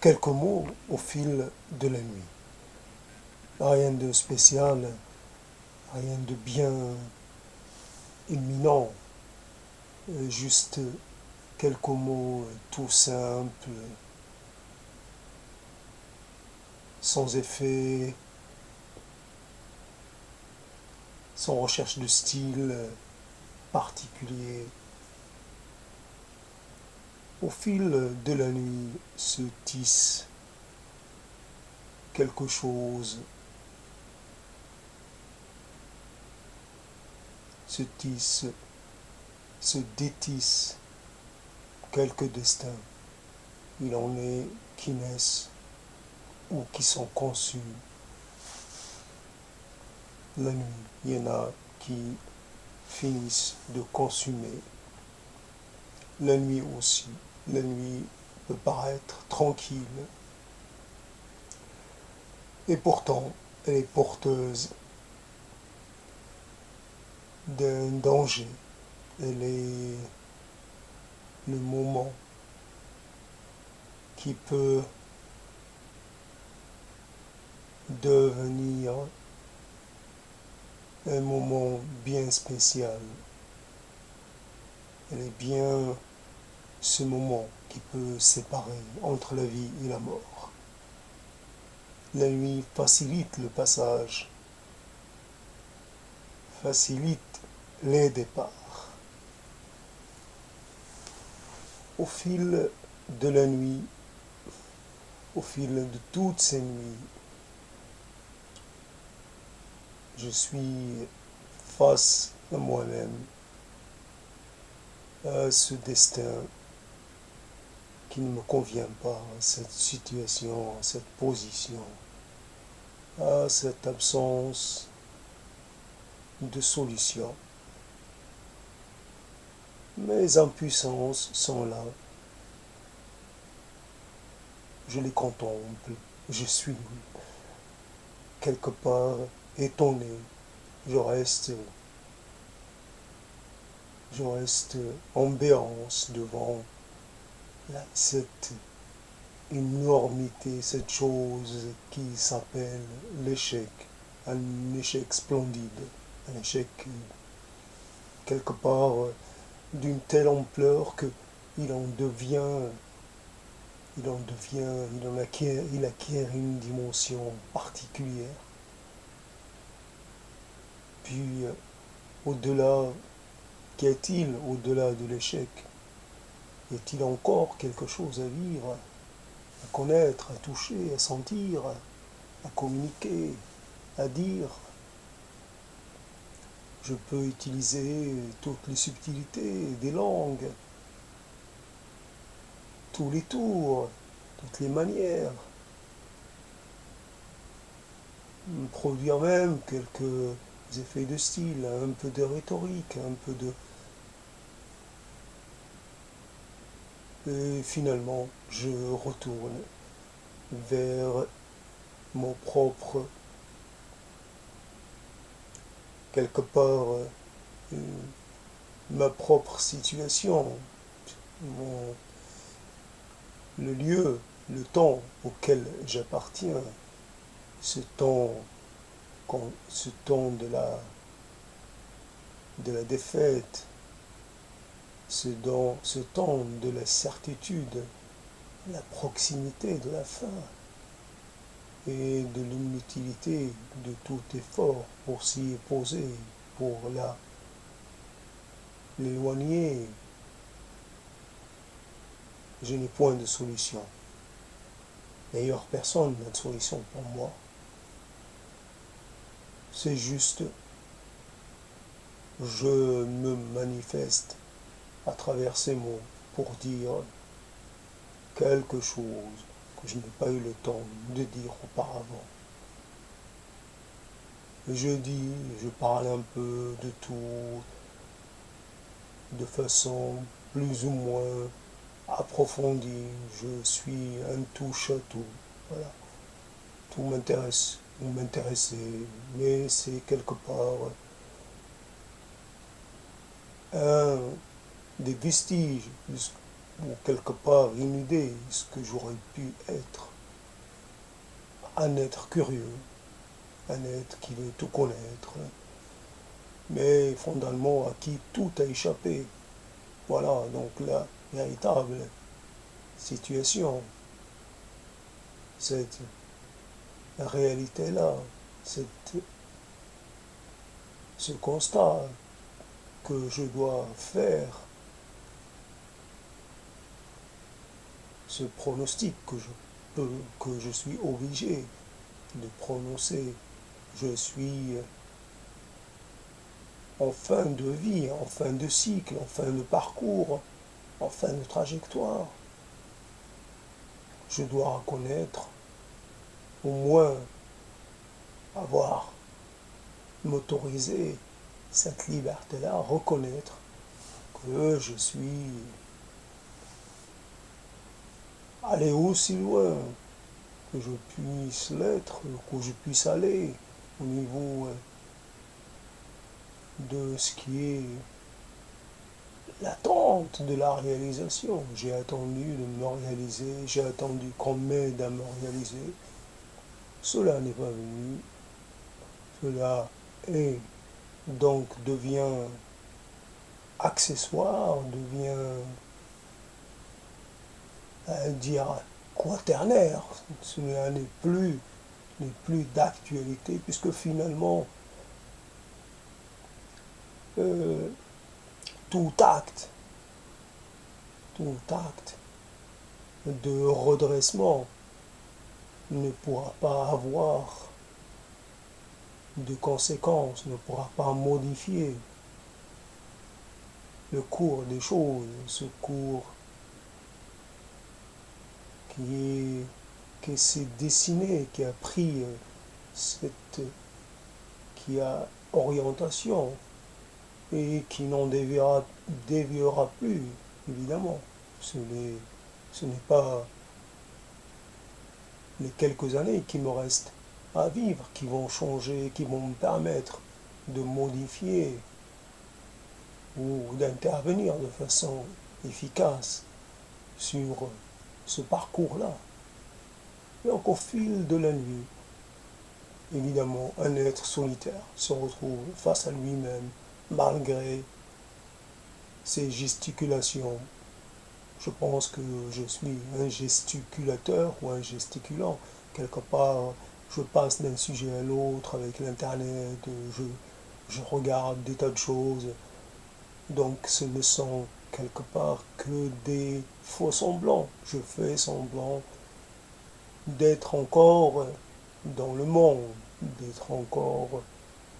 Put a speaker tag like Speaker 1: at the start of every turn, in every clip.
Speaker 1: quelques mots au fil de la nuit. Rien de spécial, rien de bien éminent, juste quelques mots tout simples, sans effet, sans recherche de style particulier. Au fil de la nuit se tisse quelque chose, se détisse quelques destins. Il en est qui naissent ou qui sont conçus la nuit. Il y en a qui finissent de consumer la nuit aussi. La nuit peut paraître tranquille et pourtant elle est porteuse d'un danger. Elle est le moment qui peut devenir un moment bien spécial. Elle est bien ce moment qui peut séparer entre la vie et la mort. La nuit facilite le passage, facilite les départs. Au fil de la nuit, au fil de toutes ces nuits, je suis face à moi-même, à ce destin qui ne me convient pas, à cette situation, à cette position, à cette absence de solution. Mes impuissances sont là. Je les contemple. Je suis quelque part étonné. Je reste en béance devant cette énormité, cette chose qui s'appelle l'échec. Un échec splendide, un échec quelque part d'une telle ampleur que il acquiert une dimension particulière. Puis, au-delà, qu'y a-t-il au-delà de l'échec? Y a-t-il encore quelque chose à vivre, à connaître, à toucher, à sentir, à communiquer, à dire? Je peux utiliser toutes les subtilités des langues, tous les tours, toutes les manières, produire même quelques effets de style, un peu de rhétorique, un peu de... Et finalement, je retourne vers mon propre, quelque part, ma propre situation, le lieu, le temps auquel j'appartiens, ce temps, ce temps de la défaite, ce temps de la certitude, la proximité de la fin et de l'inutilité de tout effort pour s'y opposer, pour l'éloigner. Je n'ai point de solution. D'ailleurs, personne n'a de solution pour moi. C'est juste, je me manifeste à travers ces mots pour dire quelque chose que je n'ai pas eu le temps de dire auparavant. Je parle un peu de tout, de façon plus ou moins approfondie. Je suis un touche-à-tout. Voilà. Tout m'intéresse ou m'intéresser, mais c'est quelque part un des vestiges ou quelque part une idée de ce que j'aurais pu être. Un être curieux, un être qui veut tout connaître, mais fondamentalement à qui tout a échappé. Voilà, donc la véritable situation, cette réalité-là, ce constat que je dois faire, ce pronostic que je suis obligé de prononcer. Je suis en fin de vie, en fin de cycle, en fin de parcours, en fin de trajectoire. Je dois reconnaître, au moins m'autoriser cette liberté-là, reconnaître que je suis allé aussi loin que je puisse l'être, que je puisse aller au niveau de ce qui est l'attente de la réalisation. J'ai attendu de me réaliser, j'ai attendu qu'on m'aide à me réaliser. Cela n'est pas venu. Cela est, donc devient accessoire, devient, dire, quaternaire. Cela n'est plus d'actualité, puisque finalement, euh, tout acte, tout acte de redressement ne pourra pas avoir de conséquences, ne pourra pas modifier le cours des choses, ce cours qui s'est dessiné, qui a pris qui a orientation et qui n'en déviera plus, évidemment. Ce n'est pas les quelques années qui me restent à vivre qui vont changer, qui vont me permettre de modifier ou d'intervenir de façon efficace sur ce parcours-là. Donc au fil de la nuit, évidemment, un être solitaire se retrouve face à lui-même, malgré ses gesticulations. Je pense que je suis un gesticulateur ou un gesticulant. Quelque part, je passe d'un sujet à l'autre avec l'Internet, je regarde des tas de choses. Donc ce ne sont quelque part que des faux semblants. Je fais semblant d'être encore dans le monde, d'être encore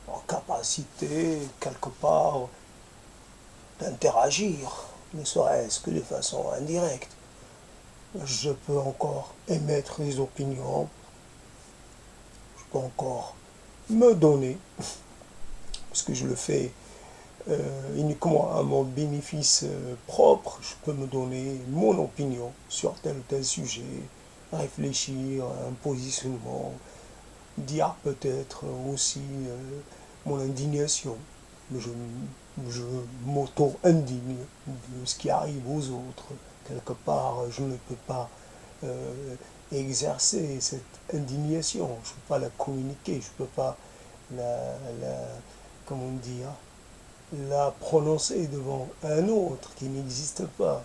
Speaker 1: en capacité, quelque part, d'interagir, ne serait-ce que de façon indirecte. Je peux encore émettre des opinions, je peux encore me donner, puisque je le fais uniquement à mon bénéfice propre, je peux me donner mon opinion sur tel ou tel sujet, réfléchir à un positionnement, dire peut-être aussi mon indignation. Je m'auto-indigne de ce qui arrive aux autres. Quelque part, je ne peux pas exercer cette indignation, je ne peux pas la communiquer, je ne peux pas comment dire, la prononcer devant un autre qui n'existe pas.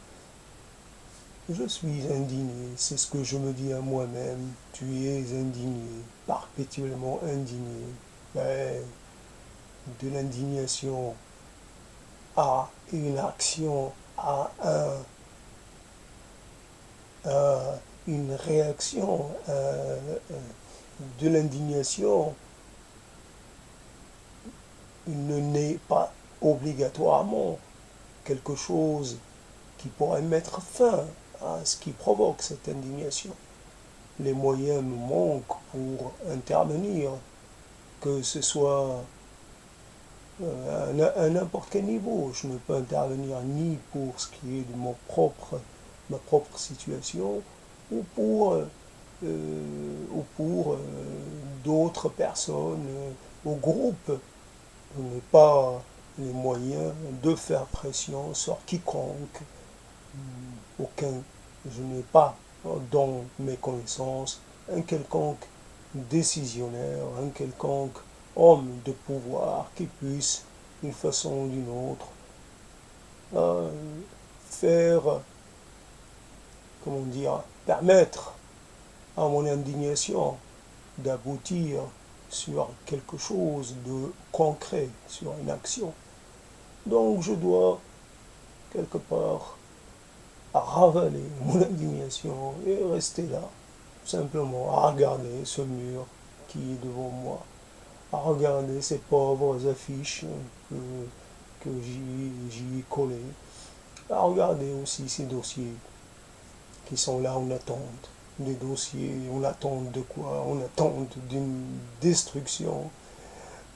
Speaker 1: Je suis indigné, c'est ce que je me dis à moi-même. Tu es indigné, perpétuellement indigné. Mais de l'indignation à une action, à une réaction, de l'indignation, il ne naît pas obligatoirement quelque chose qui pourrait mettre fin à ce qui provoque cette indignation. Les moyens me manquent pour intervenir, que ce soit à n'importe quel niveau. Je ne peux intervenir ni pour ce qui est de ma propre situation ou pour d'autres personnes ou groupes. Je n'ai pas les moyens de faire pression sur quiconque je n'ai pas dans mes connaissances un quelconque décisionnaire, un quelconque homme de pouvoir qui puisse, d'une façon ou d'une autre, faire, comment dire, permettre à mon indignation d'aboutir sur quelque chose de concret, sur une action. Donc je dois, quelque part, ravaler mon indignation et rester là, simplement à regarder ce mur qui est devant moi, à regarder ces pauvres affiches que j'y ai collées, à regarder aussi ces dossiers qui sont là en attente. Des dossiers en attente de quoi? En attente d'une destruction,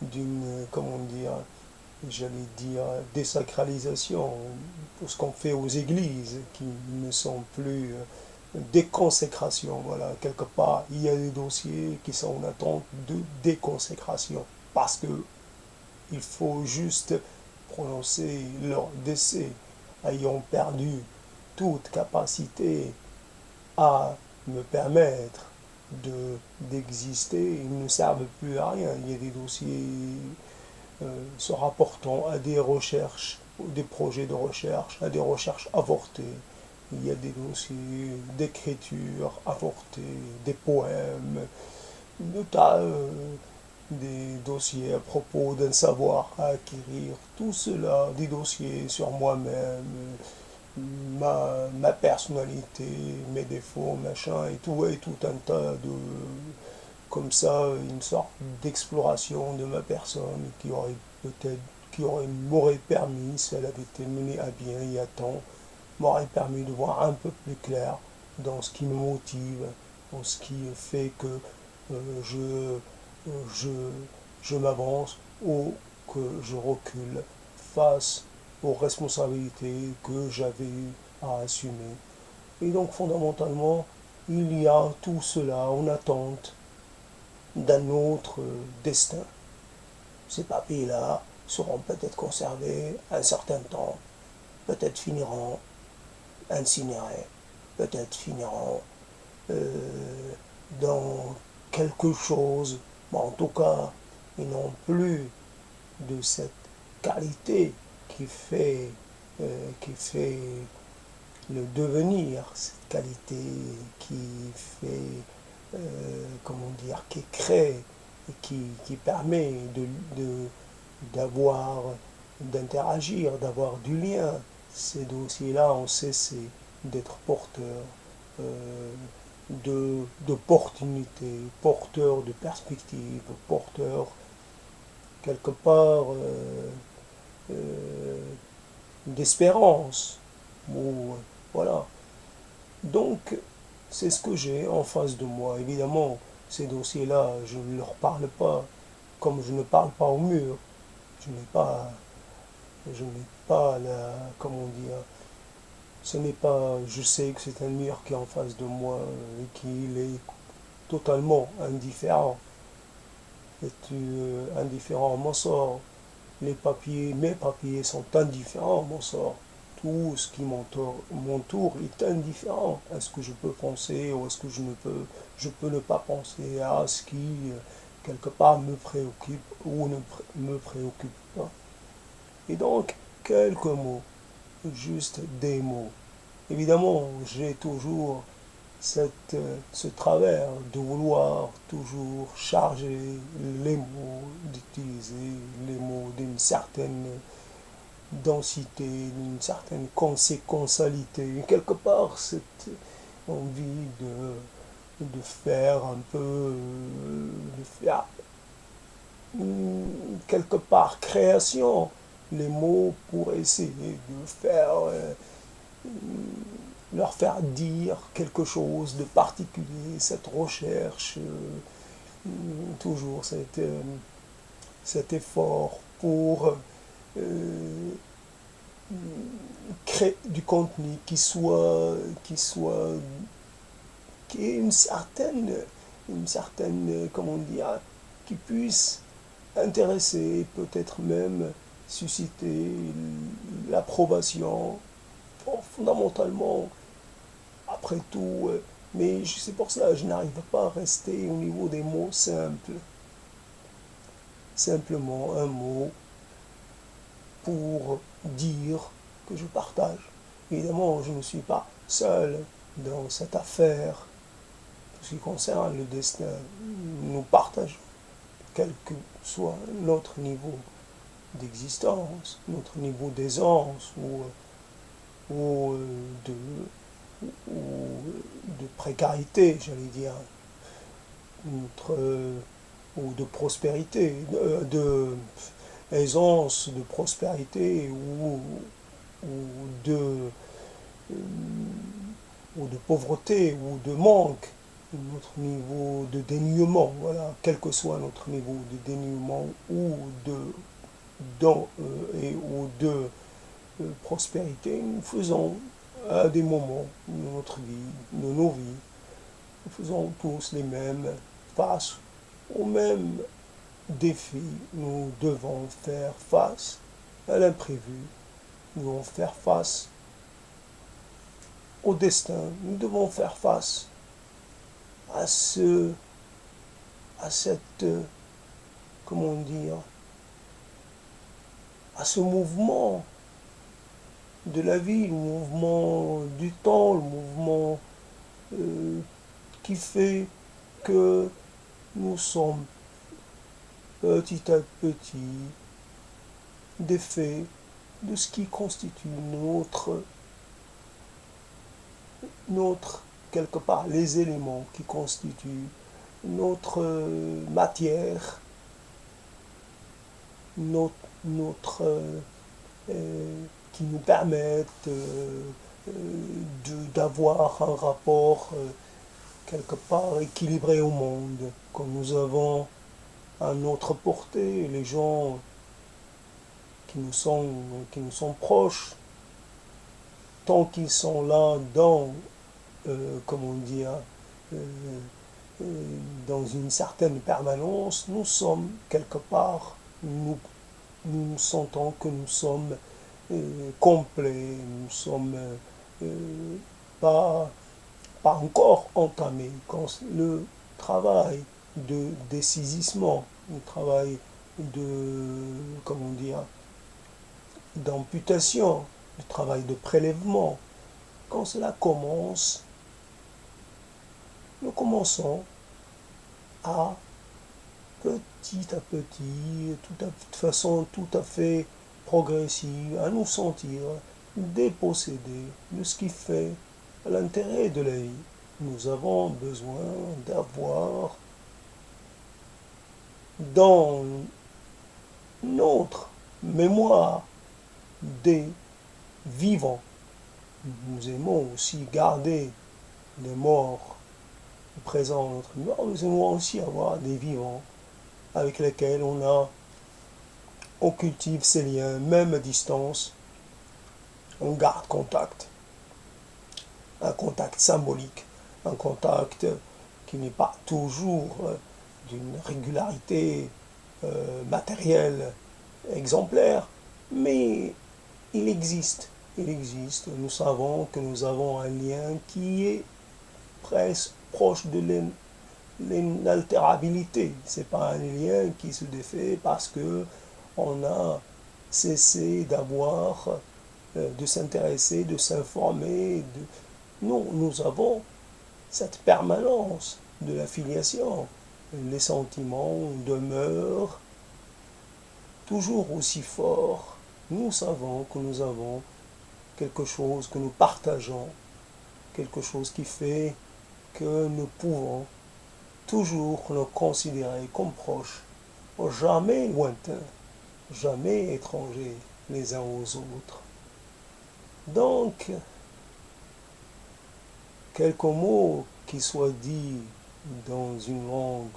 Speaker 1: d'une, comment dire, j'allais dire, désacralisation, tout ce qu'on fait aux églises, qui ne sont plus déconsécration. Voilà, quelque part, il y a des dossiers qui sont en attente de déconsécration, parce que il faut juste prononcer leur décès, ayant perdu toute capacité à me permettre d'exister, ils ne servent plus à rien. Il y a des dossiers se rapportant à des recherches, des projets de recherche, à des recherches avortées. Il y a des dossiers d'écriture avortée, des poèmes, des dossiers à propos d'un savoir à acquérir, tout cela, des dossiers sur moi-même, ma personnalité, mes défauts, machin, et tout un tas de, comme ça, une sorte d'exploration de ma personne qui aurait peut-être, m'aurait permis, si elle avait été menée à bien il y a temps, m'aurait permis de voir un peu plus clair dans ce qui me motive, dans ce qui fait que je, je, je m'avance ou que je recule face aux responsabilités que j'avais à assumer. Et donc fondamentalement, il y a tout cela en attente d'un autre destin. Ces papiers-là seront peut-être conservés un certain temps, peut-être finiront incinérés, peut-être finiront dans quelque chose, mais en tout cas, ils n'ont plus de cette qualité qui fait le devenir, cette qualité qui fait, comment dire, qui crée, qui permet d'avoir, d'interagir, d'avoir du lien. Ces dossiers-là ont cessé d'être porteurs d'opportunités, porteurs de perspectives, porteurs quelque part d'espérance. Voilà. Donc, c'est ce que j'ai en face de moi. Évidemment, ces dossiers-là, je ne leur parle pas comme je ne parle pas au mur. Je n'ai pas, la, comment dire, ce n'est pas, je sais que c'est un mur qui est en face de moi et qu'il est totalement indifférent. Indifférent à mon sort. Les papiers, mes papiers sont indifférents à mon sort. Tout ce qui m'entoure est indifférent à ce que je peux penser ou à ce que je peux ne pas penser, à ce qui, quelque part, me préoccupe ou ne me préoccupe pas. Et donc, quelques mots, juste des mots. Évidemment, j'ai toujours ce travers de vouloir toujours charger les mots, d'utiliser les mots d'une certaine densité, d'une certaine conséquentialité. Quelque part, cette envie de faire un peu, de faire quelque part création, les mots pour essayer de faire leur faire dire quelque chose de particulier, cette recherche, toujours cet effort pour créer du contenu qui ait une certaine, comment dire, qui puisse intéresser, peut-être même susciter l'approbation, fondamentalement après tout, mais c'est pour cela que je n'arrive pas à rester au niveau des mots simples. Simplement un mot pour dire que je partage. Évidemment, je ne suis pas seul dans cette affaire. En ce qui concerne le destin, nous partageons, quel que soit notre niveau d'existence, notre niveau d'aisance ou de, ou de précarité, j'allais dire, notre, ou de prospérité, de aisance, de prospérité ou de, euh, ou de pauvreté ou de manque, notre niveau de dénuement, voilà, quel que soit notre niveau de dénuement ou de ou de prospérité, nous faisons à des moments de notre vie, de nos vies, nous faisons tous les mêmes face aux mêmes défis. Nous devons faire face à l'imprévu, nous devons faire face au destin, nous devons faire face à cette, comment dire, à ce mouvement de la vie, le mouvement du temps, le mouvement qui fait que nous sommes petit à petit des faits de ce qui constitue notre quelque part, les éléments qui constituent notre matière, notre qui nous permettent d'avoir un rapport quelque part équilibré au monde, comme nous avons à notre portée, les gens qui nous sont proches, tant qu'ils sont là dans, comment dire, euh, dans une certaine permanence, nous sommes quelque part, nous sentons que nous sommes complets, nous sommes pas, pas encore entamés. Quand le travail de dessaisissement, le travail de, comment dire, d'amputation, le travail de prélèvement, quand cela commence, nous commençons à petit à petit, de façon tout à fait progressive, à nous sentir dépossédés de ce qui fait l'intérêt de la vie. Nous avons besoin d'avoir dans notre mémoire des vivants. Nous aimons aussi garder les morts présents dans notre mémoire. Nous aimons aussi avoir des vivants avec lesquels on cultive ces liens, même à distance, on garde contact. Un contact symbolique, un contact qui n'est pas toujours d'une régularité matérielle exemplaire, mais il existe. Il existe. Nous savons que nous avons un lien qui est presque proche de l'inaltérabilité. Ce n'est pas un lien qui se défait parce que on a cessé de s'intéresser, de s'informer. Non, nous avons cette permanence de la filiation. Les sentiments demeurent toujours aussi forts. Nous savons que nous avons quelque chose que nous partageons, quelque chose qui fait que nous pouvons toujours nous considérer comme proches, jamais lointains, jamais étrangers les uns aux autres. Donc, quelques mots qui soient dits dans une langue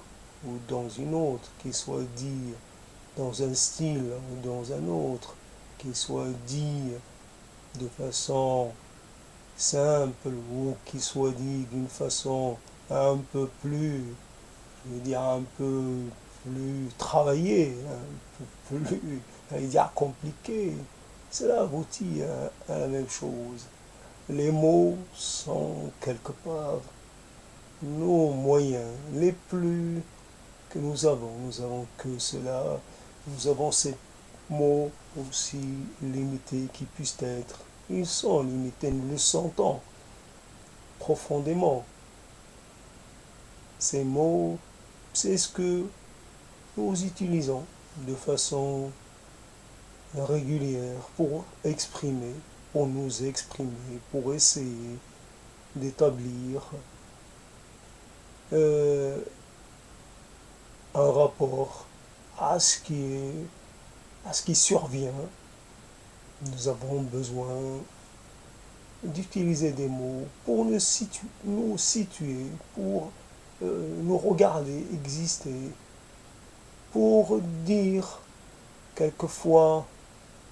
Speaker 1: ou dans une autre, qui soient dits dans un style ou dans un autre, qui soient dits de façon simple ou qui soit dit d'une façon un peu plus, je veux dire, un peu plus travaillée, un peu plus, j'allais dire, compliquée, cela aboutit à la même chose. Les mots sont quelque part nos moyens les plus que nous avons. Nous avons que cela. Nous avons ces mots aussi limités qui puissent être. Ils sont limités, nous le sentons profondément. Ces mots, c'est ce que nous utilisons de façon régulière pour nous exprimer, pour essayer d'établir euh, un rapport à à ce qui survient. Nous avons besoin d'utiliser des mots pour nous situer, pour nous regarder exister, pour dire quelquefois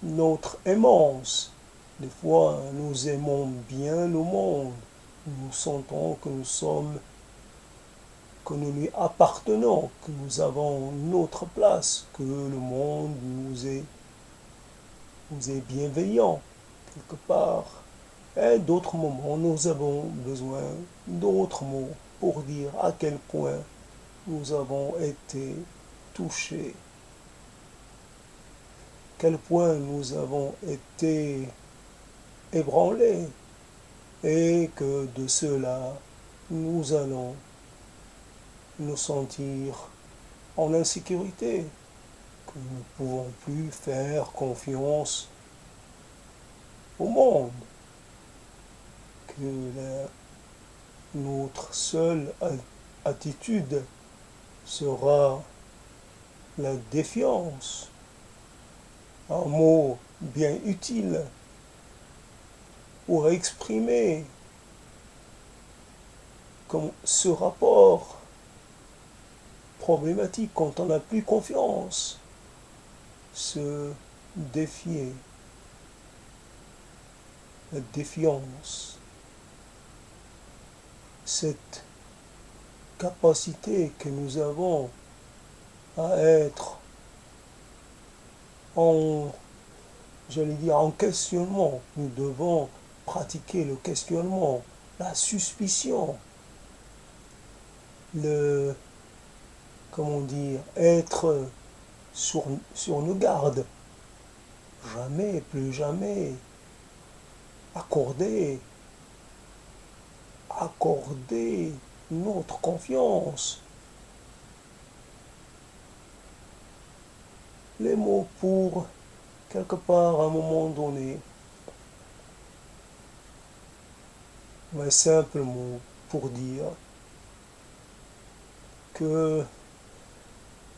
Speaker 1: notre aimance. Des fois, nous aimons bien le monde. Nous sentons que nous lui appartenons, que nous avons notre place, que le monde nous est bienveillant quelque part. Et d'autres moments, nous avons besoin d'autres mots pour dire à quel point nous avons été touchés, quel point nous avons été ébranlés, et que de cela, nous allons nous sentir en insécurité, que nous ne pouvons plus faire confiance au monde, que notre seule attitude sera la défiance, un mot bien utile pour exprimer comme ce rapport problématique quand on n'a plus confiance, se défier, la défiance, cette capacité que nous avons à être en, j'allais dire, en questionnement. Nous devons pratiquer le questionnement, la suspicion, comment dire, être sur nos gardes. Jamais, plus jamais, accorder notre confiance. Les mots pour, quelque part, à un moment donné, un simple mot pour dire que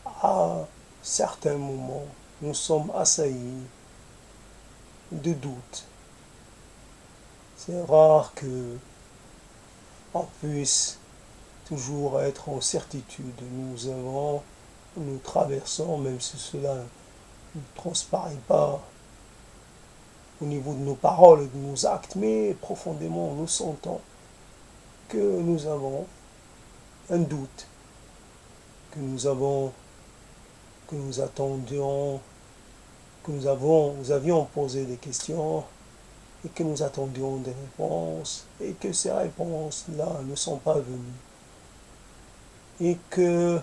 Speaker 1: à certains moments, nous sommes assaillis de doutes. C'est rare que on puisse toujours être en certitude. Nous traversons, même si cela ne transparaît pas au niveau de nos paroles et de nos actes, mais profondément nous sentons que nous avons un doute, que nous attendions, nous avions posé des questions et que nous attendions des réponses et que ces réponses-là ne sont pas venues. Et que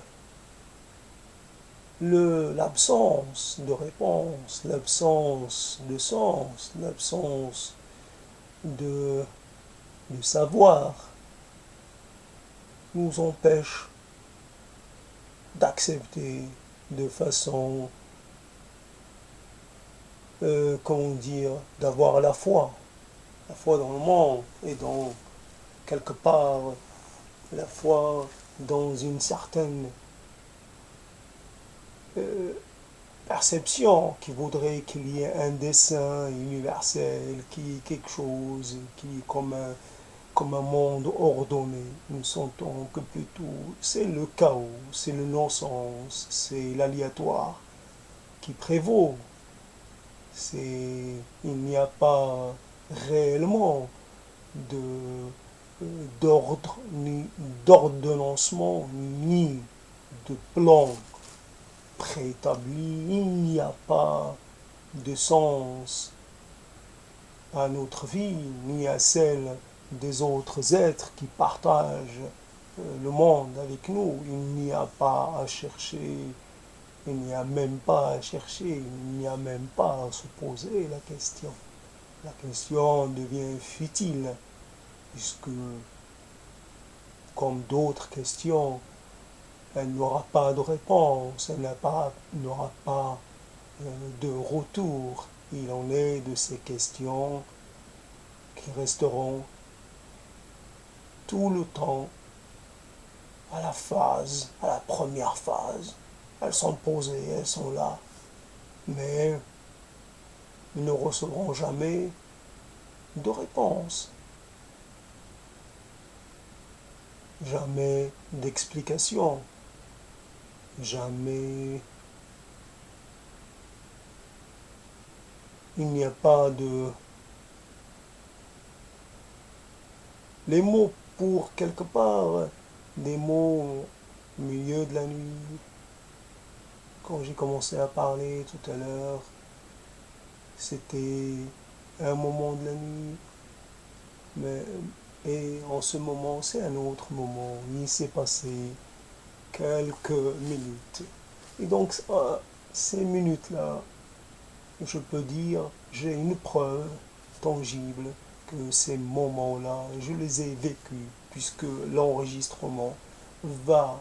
Speaker 1: l'absence de réponse, l'absence de sens, l'absence de savoir nous empêche d'accepter de façon, comment dire, d'avoir la foi dans le monde et dans quelque part la foi dans une certaine perception qui voudrait qu'il y ait un dessein universel, qui est quelque chose qui est comme un monde ordonné. Nous sentons que plutôt c'est le chaos, c'est le non-sens, c'est l'aléatoire qui prévaut. Il n'y a pas réellement d'ordre, ni d'ordonnancement, ni de plan préétabli. Il n'y a pas de sens à notre vie, ni à celle des autres êtres qui partagent le monde avec nous. Il n'y a pas à chercher, il n'y a même pas à chercher, il n'y a même pas à se poser la question. La question devient futile, puisque, comme d'autres questions, elle n'aura pas de réponse, elle n'aura pas de retour. Il en est de ces questions qui resteront tout le temps à la première phase. Elles sont posées, elles sont là, mais nous ne recevrons jamais de réponse, jamais d'explication, jamais. Il n'y a pas de. Les mots pour quelque part, des mots au milieu de la nuit, quand j'ai commencé à parler tout à l'heure, c'était un moment de la nuit, mais et en ce moment, c'est un autre moment. Il s'est passé quelques minutes. Et donc, ces minutes-là, je peux dire, j'ai une preuve tangible que ces moments-là, je les ai vécus, puisque l'enregistrement va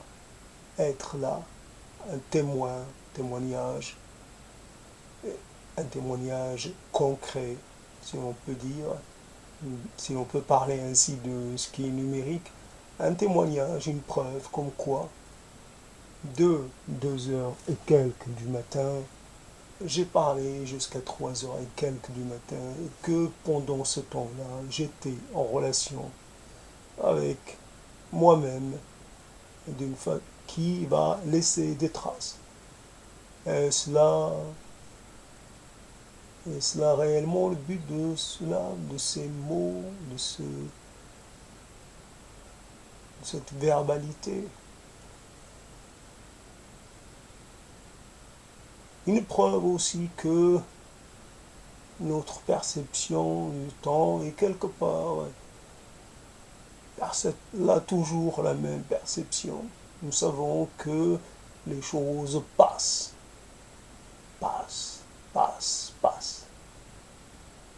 Speaker 1: être là, un témoignage, un témoignage concret, si on peut dire, si on peut parler ainsi de ce qui est numérique, un témoignage, une preuve comme quoi, de 2 heures et quelques du matin, j'ai parlé jusqu'à 3 heures et quelques du matin, et que pendant ce temps-là, j'étais en relation avec moi-même, d'une femme qui va laisser des traces. Cela Est-ce réellement le but de cela, de ces mots, de cette verbalité? Une preuve aussi que notre perception du temps est quelque part là toujours la même perception. Nous savons que les choses passent, passent, passent, passent.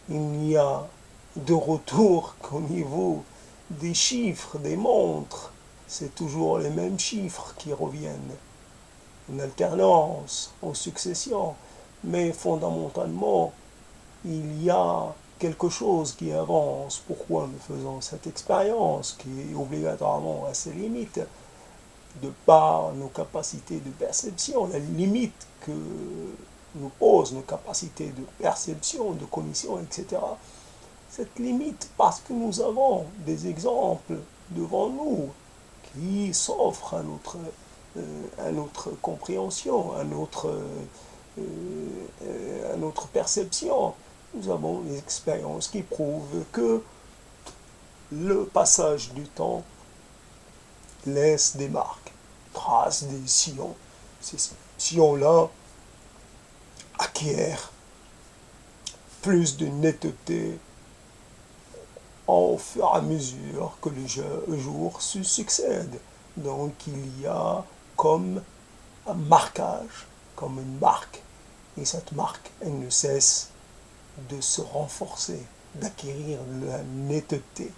Speaker 1: Il n'y a de retour qu'au niveau des chiffres, des montres. C'est toujours les mêmes chiffres qui reviennent, en alternance, en succession. Mais fondamentalement, il y a quelque chose qui avance. Pourquoi nous faisons cette expérience qui est obligatoirement à ses limites, de par nos capacités de perception, la limite que nous posent nos capacités de perception, de cognition, etc. Cette limite, parce que nous avons des exemples devant nous qui s'offrent à notre compréhension, à notre perception. Nous avons des expériences qui prouvent que le passage du temps laisse des marques, trace des sillons. Ces sillons-là acquièrent plus de netteté au fur et à mesure que les jours se succèdent. Donc il y a comme un marquage, comme une marque. Et cette marque, elle ne cesse de se renforcer, d'acquérir la netteté.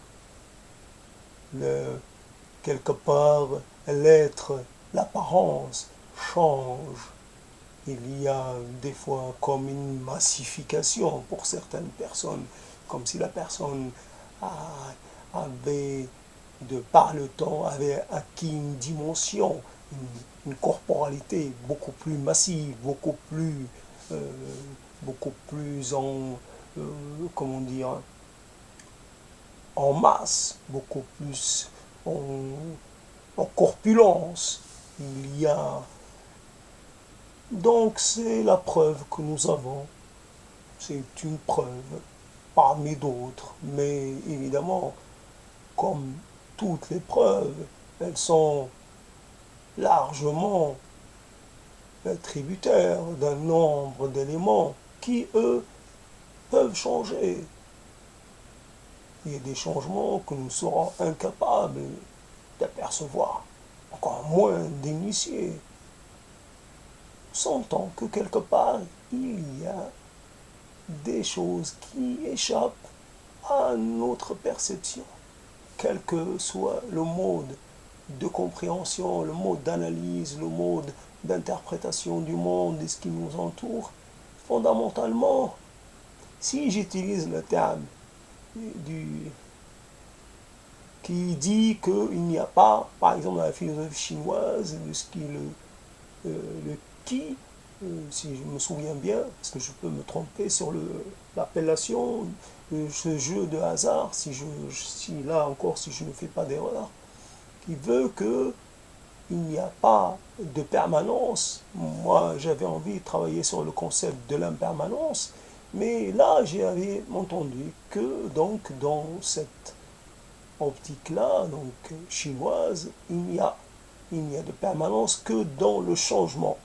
Speaker 1: Quelque part, l'être, l'apparence change. Il y a des fois comme une massification pour certaines personnes, comme si la personne avait, de par le temps, avait acquis une dimension, une corporalité beaucoup plus massive, beaucoup plus comment dire, en masse, beaucoup plus en corpulence. Il y a donc c'est la preuve que nous avons. C'est une preuve parmi d'autres, mais évidemment, comme toutes les preuves, elles sont largement tributaires d'un nombre d'éléments qui, eux, peuvent changer. il y a des changements que nous serons incapables d'apercevoir, encore moins d'initier. Sentons que quelque part, il y a des choses qui échappent à notre perception, quel que soit le mode de compréhension, le mode d'analyse, le mode d'interprétation du monde et ce qui nous entoure. Fondamentalement, si j'utilise le terme qui dit qu'il n'y a pas, par exemple dans la philosophie chinoise, de ce qui est le qui, si je me souviens bien, parce que je peux me tromper sur l'appellation, ce jeu de hasard, si là encore, si je ne fais pas d'erreur, qui veut que il n'y a pas de permanence. Moi, j'avais envie de travailler sur le concept de l'impermanence, mais là, j'avais entendu que, donc, dans cette optique-là, donc chinoise, il n'y a de permanence que dans le changement.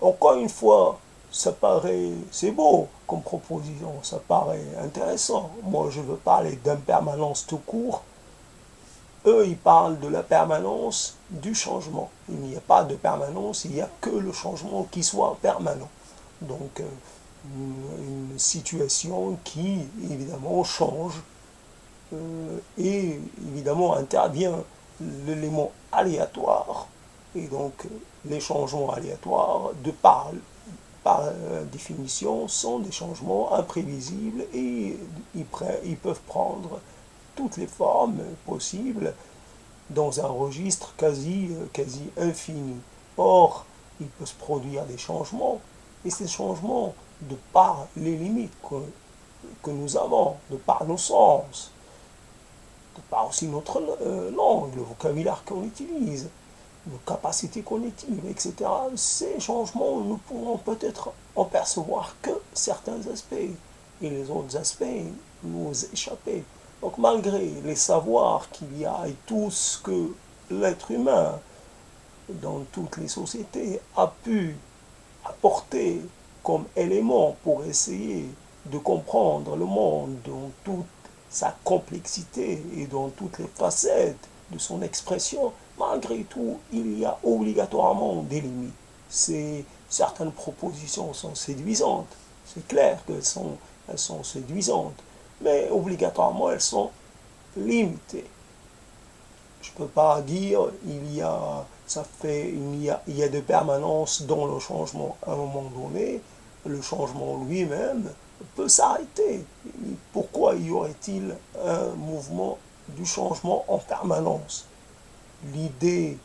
Speaker 1: Encore une fois, c'est beau comme proposition, ça paraît intéressant. Moi, je veux parler d'impermanence tout court. Eux, ils parlent de la permanence du changement. Il n'y a pas de permanence, il n'y a que le changement qui soit permanent. Donc, une situation qui, évidemment, change et, évidemment, intervient l'élément aléatoire. Et donc, les changements aléatoires, par définition, sont des changements imprévisibles et ils peuvent prendre toutes les formes possibles dans un registre quasi infini. Or, il peut se produire des changements, et ces changements, de par les limites que nous avons, de par nos sens, de par aussi notre langue, le vocabulaire qu'on utilise, nos capacités cognitives, etc. Ces changements, nous pourrons peut-être en percevoir que certains aspects, et les autres aspects nous échapper. Donc malgré les savoirs qu'il y a et tout ce que l'être humain dans toutes les sociétés a pu apporter comme élément pour essayer de comprendre le monde dans toute sa complexité et dans toutes les facettes de son expression, malgré tout, il y a obligatoirement des limites. Certaines propositions sont séduisantes, c'est clair qu'elles sont séduisantes, mais obligatoirement elles sont limitées. Je ne peux pas dire il y a de permanence dans le changement à un moment donné. Le changement lui-même peut s'arrêter. Pourquoi y aurait-il un mouvement du changement en permanence? L'idée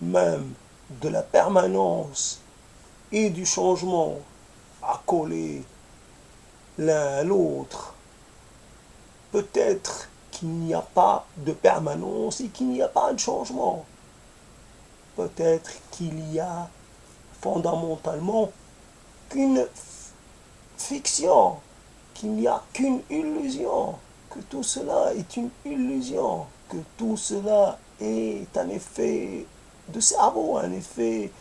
Speaker 1: même de la permanence et du changement accolés l'un à l'autre, peut-être qu'il n'y a pas de permanence et qu'il n'y a pas de changement. Peut-être qu'il y a fondamentalement qu'une fiction, qu'il n'y a qu'une illusion, que tout cela est une illusion, que tout cela est un effet de cerveau, un effet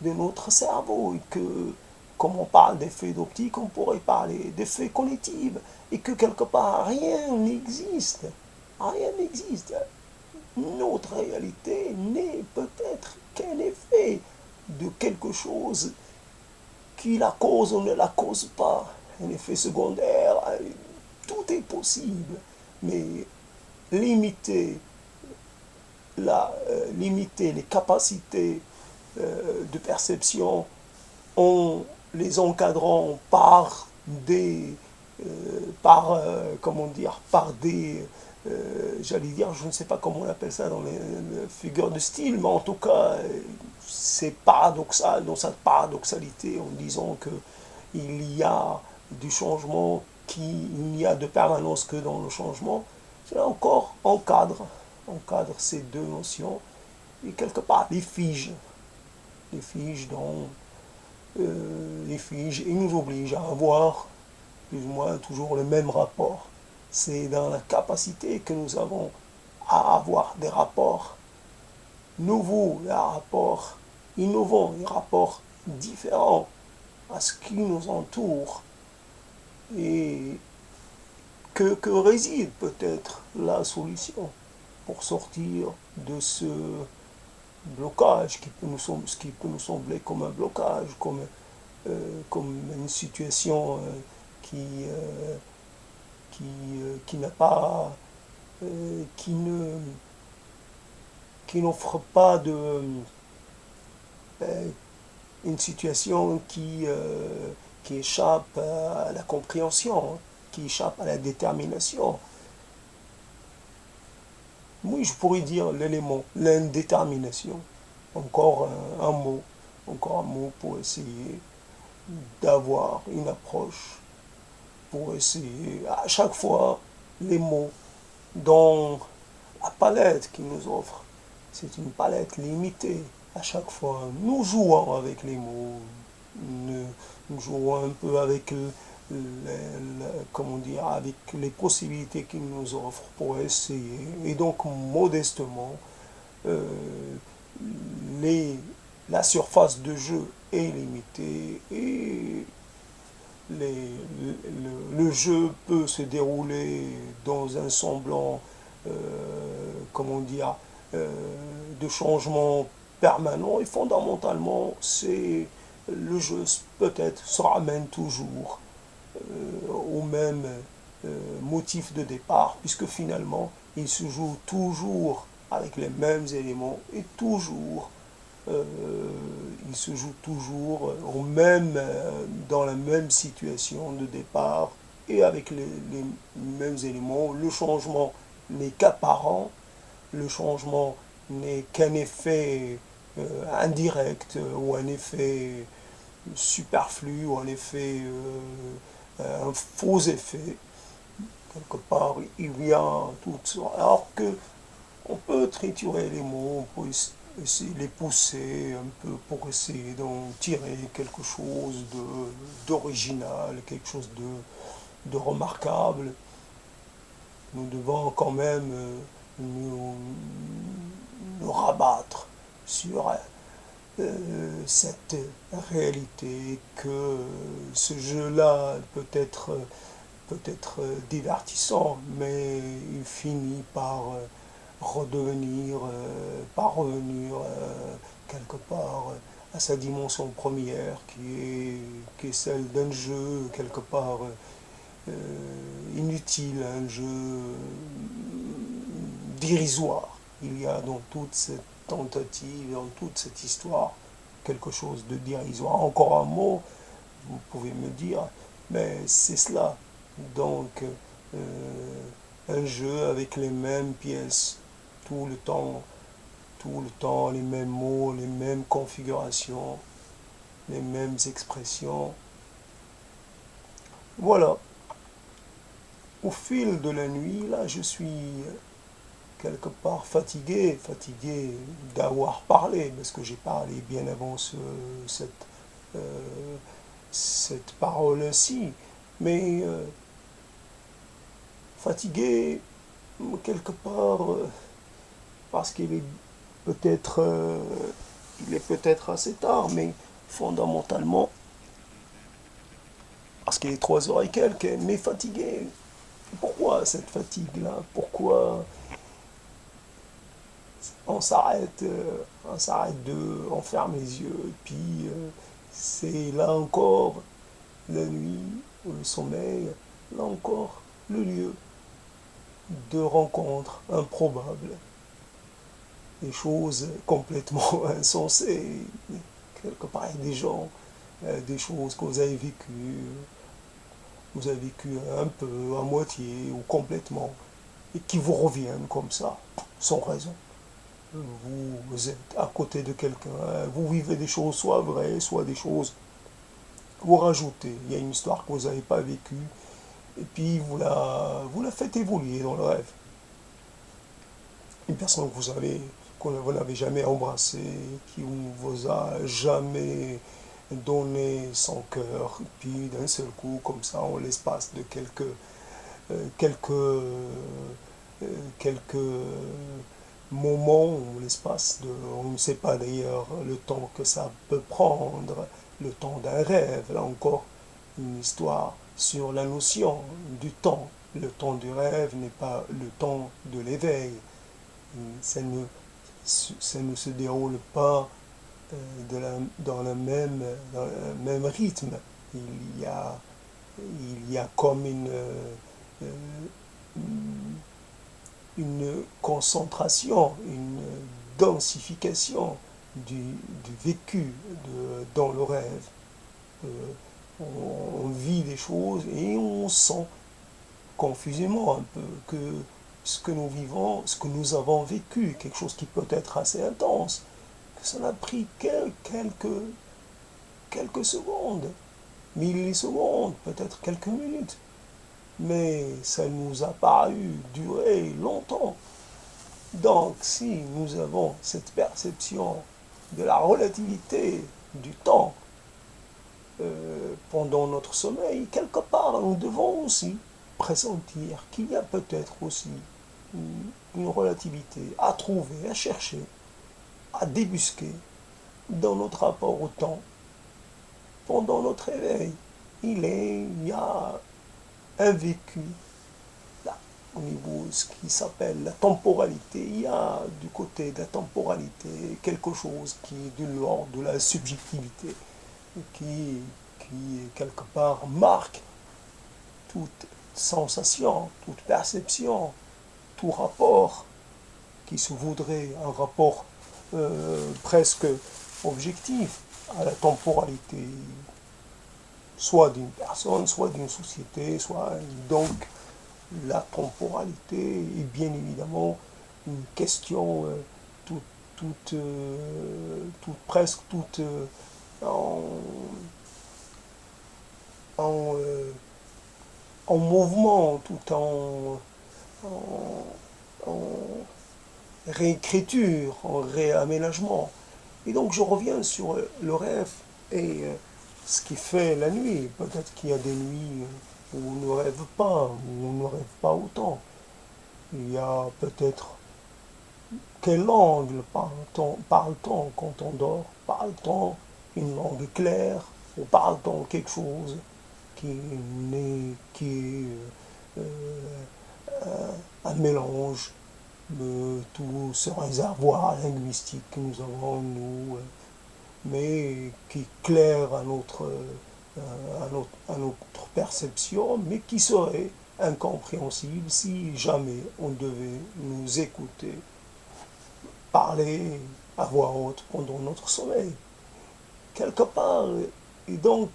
Speaker 1: de notre cerveau, et que, comme on parle d'effets d'optique, on pourrait parler d'effets cognitifs, et que quelque part rien n'existe. Rien n'existe. Notre réalité n'est peut-être qu'un effet de quelque chose qui la cause ou ne la cause pas. Un effet secondaire, tout est possible. Mais limiter les capacités de perception en les encadrant par des j'allais dire, je ne sais pas comment on appelle ça dans les figures de style, mais en tout cas, c'est paradoxal, dans sa paradoxalité, en disant que il y a du changement, il n'y a de permanence que dans le changement. C'est encore encadre ces deux notions, et quelque part les fige et nous oblige à avoir plus ou moins toujours le même rapport. C'est dans la capacité que nous avons à avoir des rapports nouveaux, des rapports innovants, des rapports différents à ce qui nous entoure. Et que réside peut-être la solution pour sortir de ce blocage qui peut nous sembler comme un blocage, comme une situation qui n'a pas, qui ne, qui n'offre pas une situation qui échappe à la compréhension, qui échappe à la détermination. Oui, je pourrais dire l'élément, l'indétermination. Encore encore un mot pour essayer d'avoir une approche, pour essayer à chaque fois les mots dans la palette qu'ils nous offre. C'est une palette limitée. À chaque fois, nous jouons avec les mots, nous jouons un peu avec comment dire, avec les possibilités qu'ils nous offrent pour essayer. Et donc, modestement, euh, les, la surface de jeu est limitée et le jeu peut se dérouler dans un semblant, comment dire, de changement permanent et fondamentalement, c'est le jeu peut-être se ramène toujours au même motif de départ, puisque finalement, il se joue toujours avec les mêmes éléments et toujours, euh, il se joue toujours dans la même situation de départ et avec les mêmes éléments. Le changement n'est qu'apparent, le changement n'est qu'un effet indirect ou un effet superflu ou un effet, un faux effet. Quelque part, il y a tout ça. Alors que on peut triturer les mots, on peut essayer de les pousser un peu pour essayer d'en tirer quelque chose d'original, quelque chose de remarquable. Nous devons quand même nous rabattre sur cette réalité que ce jeu-là peut être divertissant, mais il finit par revenir quelque part à sa dimension première qui est celle d'un jeu quelque part inutile, un jeu dérisoire. Il y a dans toute cette tentative, dans toute cette histoire, quelque chose de dérisoire. Encore un mot, vous pouvez me dire, mais c'est cela. Donc, un jeu avec les mêmes pièces, tout le temps, les mêmes mots, les mêmes configurations, les mêmes expressions. Voilà. Au fil de la nuit, là, je suis quelque part fatigué d'avoir parlé, parce que j'ai parlé bien avant euh, cette parole-ci, mais fatigué quelque part parce il est peut-être assez tard, mais fondamentalement parce qu'il est 3 heures et quelques, mais fatigué. Pourquoi cette fatigue-là? Pourquoi on s'arrête on ferme les yeux, et puis c'est là encore la nuit, le sommeil, là encore le lieu de rencontres improbables, des choses complètement insensées, quelque part des gens, des choses que vous avez vécues un peu, à moitié ou complètement, et qui vous reviennent comme ça, sans raison. Vous êtes à côté de quelqu'un, vous vivez des choses soit vraies, soit des choses que vous rajoutez. Il y a une histoire que vous n'avez pas vécue, et puis vous la faites évoluer dans le rêve. Une personne que vous n'avez jamais embrassée, qui vous a jamais donné son cœur, et puis d'un seul coup, comme ça, en l'espace de quelques, quelques moments, ou l'espace on ne sait pas d'ailleurs le temps que ça peut prendre, le temps d'un rêve, là encore, une histoire sur la notion du temps, le temps du rêve n'est pas le temps de l'éveil. Ça ne se déroule pas dans le même rythme. Il y a, il y a comme une concentration, une densification du vécu dans le rêve. On vit des choses et on sent confusément un peu que ce que nous vivons, ce que nous avons vécu, quelque chose qui peut être assez intense, que ça a pris quelques secondes, millisecondes, peut-être quelques minutes, mais ça nous a paru durer longtemps. Donc, si nous avons cette perception de la relativité du temps pendant notre sommeil, quelque part, nous devons aussi pressentir qu'il y a peut-être aussi une relativité à trouver, à chercher, à débusquer dans notre rapport au temps pendant notre éveil. Il y a un vécu là, au niveau de ce qui s'appelle la temporalité. Il y a du côté de la temporalité quelque chose qui est de l'ordre de la subjectivité, qui quelque part marque toute sensation, toute perception, tout rapport qui se voudrait un rapport presque objectif à la temporalité, soit d'une personne, soit d'une société, soit donc la temporalité est bien évidemment une question presque toute en, en mouvement, tout en réécriture, en réaménagement. Et donc je reviens sur le rêve et ce qui fait la nuit. Peut-être qu'il y a des nuits où on ne rêve pas, où on ne rêve pas autant. Il y a peut-être quelle langue parle-t-on quand on dort? Parle-t-on une langue claire ou parle-t-on quelque chose qui est un mélange de tout ce réservoir linguistique que nous avons, nous, mais qui claire à notre perception, mais qui serait incompréhensible si jamais on devait nous écouter parler à voix haute pendant notre sommeil. Quelque part, et donc,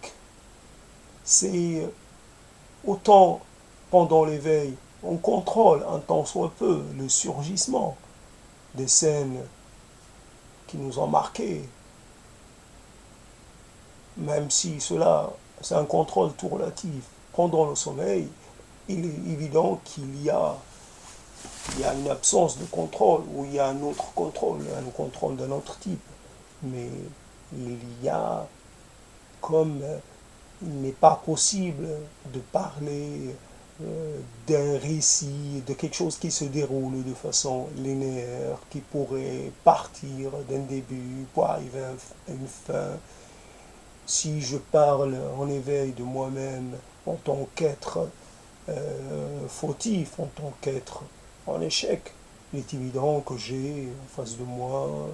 Speaker 1: c'est autant pendant l'éveil, on contrôle un tant soit peu le surgissement des scènes qui nous ont marqués, même si cela, c'est un contrôle tout relatif. Pendant le sommeil, il est évident qu'il y a une absence de contrôle, ou il y a un autre contrôle, un contrôle d'un autre type. Mais il y a comme il n'est pas possible de parler d'un récit, de quelque chose qui se déroule de façon linéaire, qui pourrait partir d'un début pour arriver à une fin. Si je parle en éveil de moi-même en tant qu'être fautif, en tant qu'être en échec, il est évident que j'ai en face de moi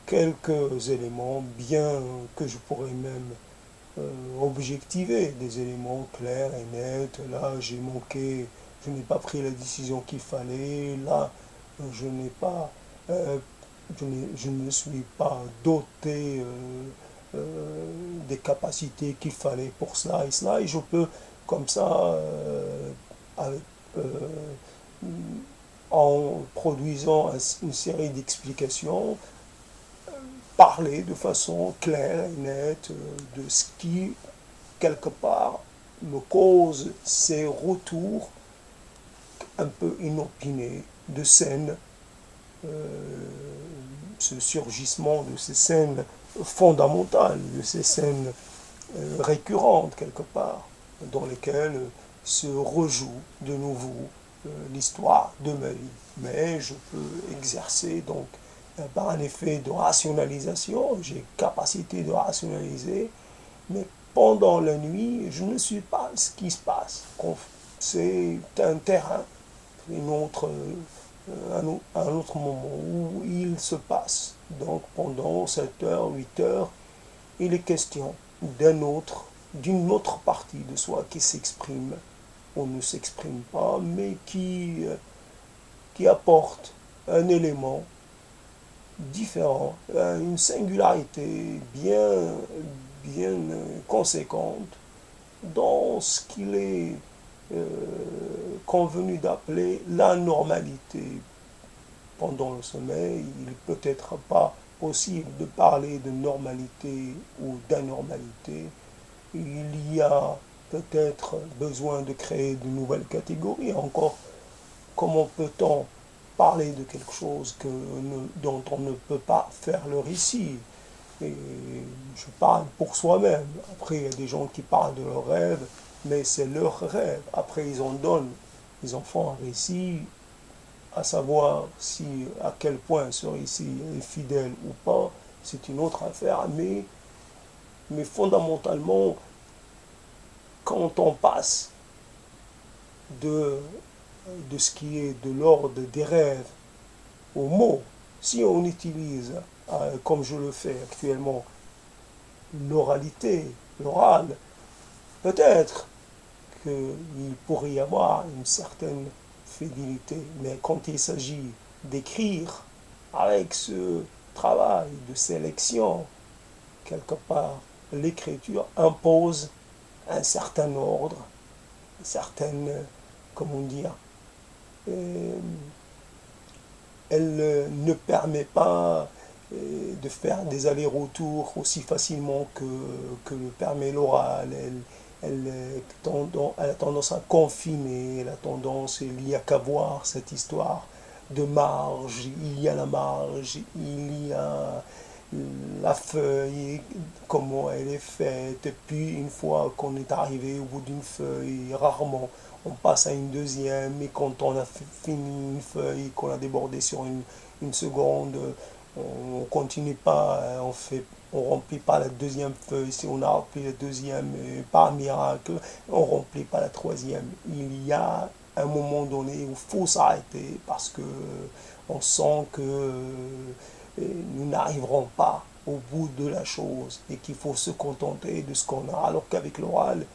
Speaker 1: quelques éléments, bien que je pourrais même objectiver, des éléments clairs et nets. Là, j'ai manqué, je n'ai pas pris la décision qu'il fallait. Là, je n'ai pas, je ne suis pas doté des capacités qu'il fallait pour cela et cela. Et je peux, comme ça, avec, en produisant une série d'explications, parler de façon claire et nette de ce qui, quelque part, me cause ces retours un peu inopinés de scènes, ce surgissement de ces scènes fondamentales, de ces scènes récurrentes, quelque part, dans lesquelles se rejoue de nouveau l'histoire de ma vie. Mais je peux exercer donc par un effet de rationalisation, j'ai capacité de rationaliser, mais pendant la nuit, je ne suis pas ce qui se passe. c'est un terrain, un autre moment où il se passe. Donc pendant 7 heures, 8 heures, il est question d'une autre partie de soi qui s'exprime ou ne s'exprime pas, mais qui apporte un élément différent, une singularité bien conséquente dans ce qu'il est convenu d'appeler la normalité. Pendant le sommeil, il n'est peut-être pas possible de parler de normalité ou d'anormalité. Il y a peut-être besoin de créer de nouvelles catégories. Encore, comment peut-on parler de quelque chose dont on ne peut pas faire le récit? Et je parle pour soi-même. Après, il y a des gens qui parlent de leurs rêves, mais c'est leur rêve. Après, ils en font un récit, à savoir à quel point ce récit est fidèle ou pas, c'est une autre affaire, mais fondamentalement, quand on passe de, de ce qui est de l'ordre des rêves aux mots, si on utilise, comme je le fais actuellement, l'oral, peut-être qu'il pourrait y avoir une certaine fidélité, mais quand il s'agit d'écrire avec ce travail de sélection, quelque part, l'écriture impose un certain ordre, une certaine, comment dire, elle ne permet pas de faire des allers-retours aussi facilement que le permet l'oral. Elle a tendance à confiner, il n'y a qu'à voir cette histoire de marge, il y a la marge, il y a la feuille, comment elle est faite, et puis une fois qu'on est arrivé au bout d'une feuille, rarement on passe à une deuxième, et quand on a fini une feuille, qu'on a débordé sur une seconde, on continue pas, on remplit pas la deuxième feuille. Si on a rempli la deuxième, par miracle, on remplit pas la troisième. Il y a un moment donné où il faut s'arrêter parce que on sent que nous n'arriverons pas au bout de la chose et qu'il faut se contenter de ce qu'on a, alors qu'avec l'oral,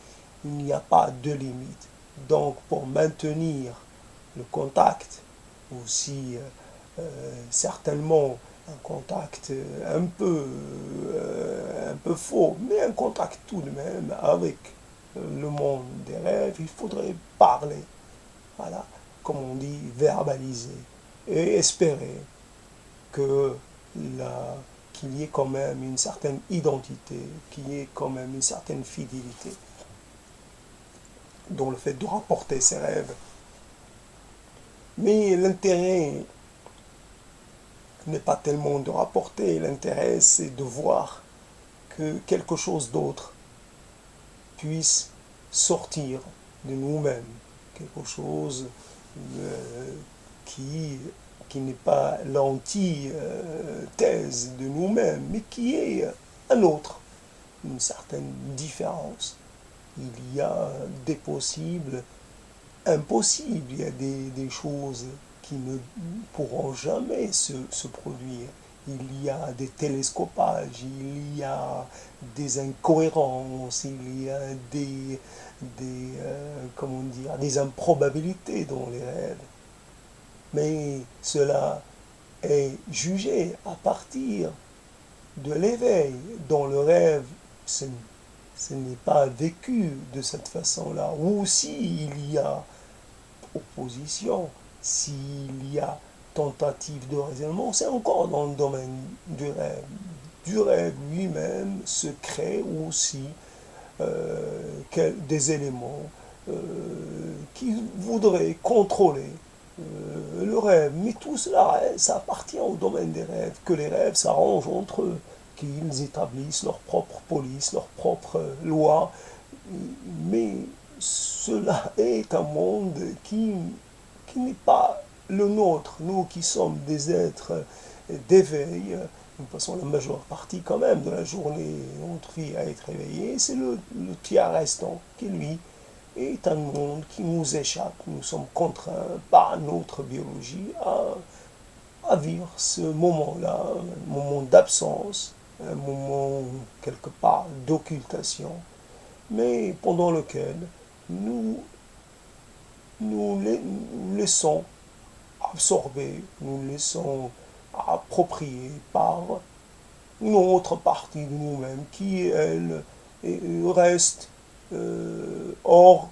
Speaker 1: il n'y a pas de limite. Donc, pour maintenir le contact, aussi certainement un contact un peu faux, mais un contact tout de même avec le monde des rêves, il faudrait parler, voilà, comme on dit, verbaliser, et espérer que qu'il y ait quand même une certaine identité, qu'il y ait quand même une certaine fidélité dans le fait de rapporter ses rêves. Mais l'intérêt n'est pas tellement de rapporter, l'intérêt c'est de voir que quelque chose d'autre puisse sortir de nous-mêmes, quelque chose qui, qui n'est pas l'antithèse de nous-mêmes, mais qui est un autre, une certaine différence. Il y a des possibles, impossibles, il y a des choses qui ne pourront jamais se produire. Il y a des télescopages, il y a des incohérences, il y a comment dire, des improbabilités dans les rêves. Mais cela est jugé à partir de l'éveil. Dans le rêve, ce n'est pas vécu de cette façon-là. Ou s'il y a opposition, s'il y a tentative de raisonnement, c'est encore dans le domaine du rêve. Du rêve lui-même se crée aussi des éléments qui voudraient contrôler le rêve. Mais tout cela, ça appartient au domaine des rêves, que les rêves s'arrangent entre eux, qu'ils établissent leur propre police, leur propre loi. Mais cela est un monde qui n'est pas le nôtre. Nous qui sommes des êtres d'éveil, nous passons la majeure partie quand même de la journée, notre vie à être éveillé, c'est le tiers restant qui, lui, est un monde qui nous échappe. Nous sommes contraints par notre biologie à vivre ce moment-là, un moment d'absence, un moment quelque part d'occultation, mais pendant lequel nous nous laissons absorber, nous laissons approprier par une autre partie de nous-mêmes qui, elle, reste hors,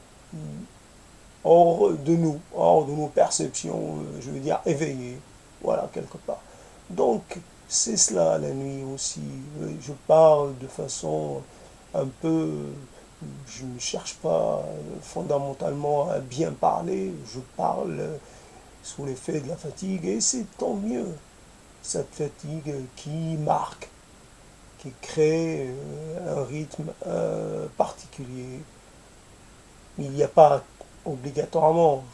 Speaker 1: hors de nos perceptions, je veux dire éveillées, voilà, quelque part. Donc, c'est cela la nuit aussi. Je parle de façon un peu, je ne cherche pas fondamentalement à bien parler, je parle sous l'effet de la fatigue et c'est tant mieux. Cette fatigue qui marque, qui crée un rythme particulier. Il n'y a pas obligatoirement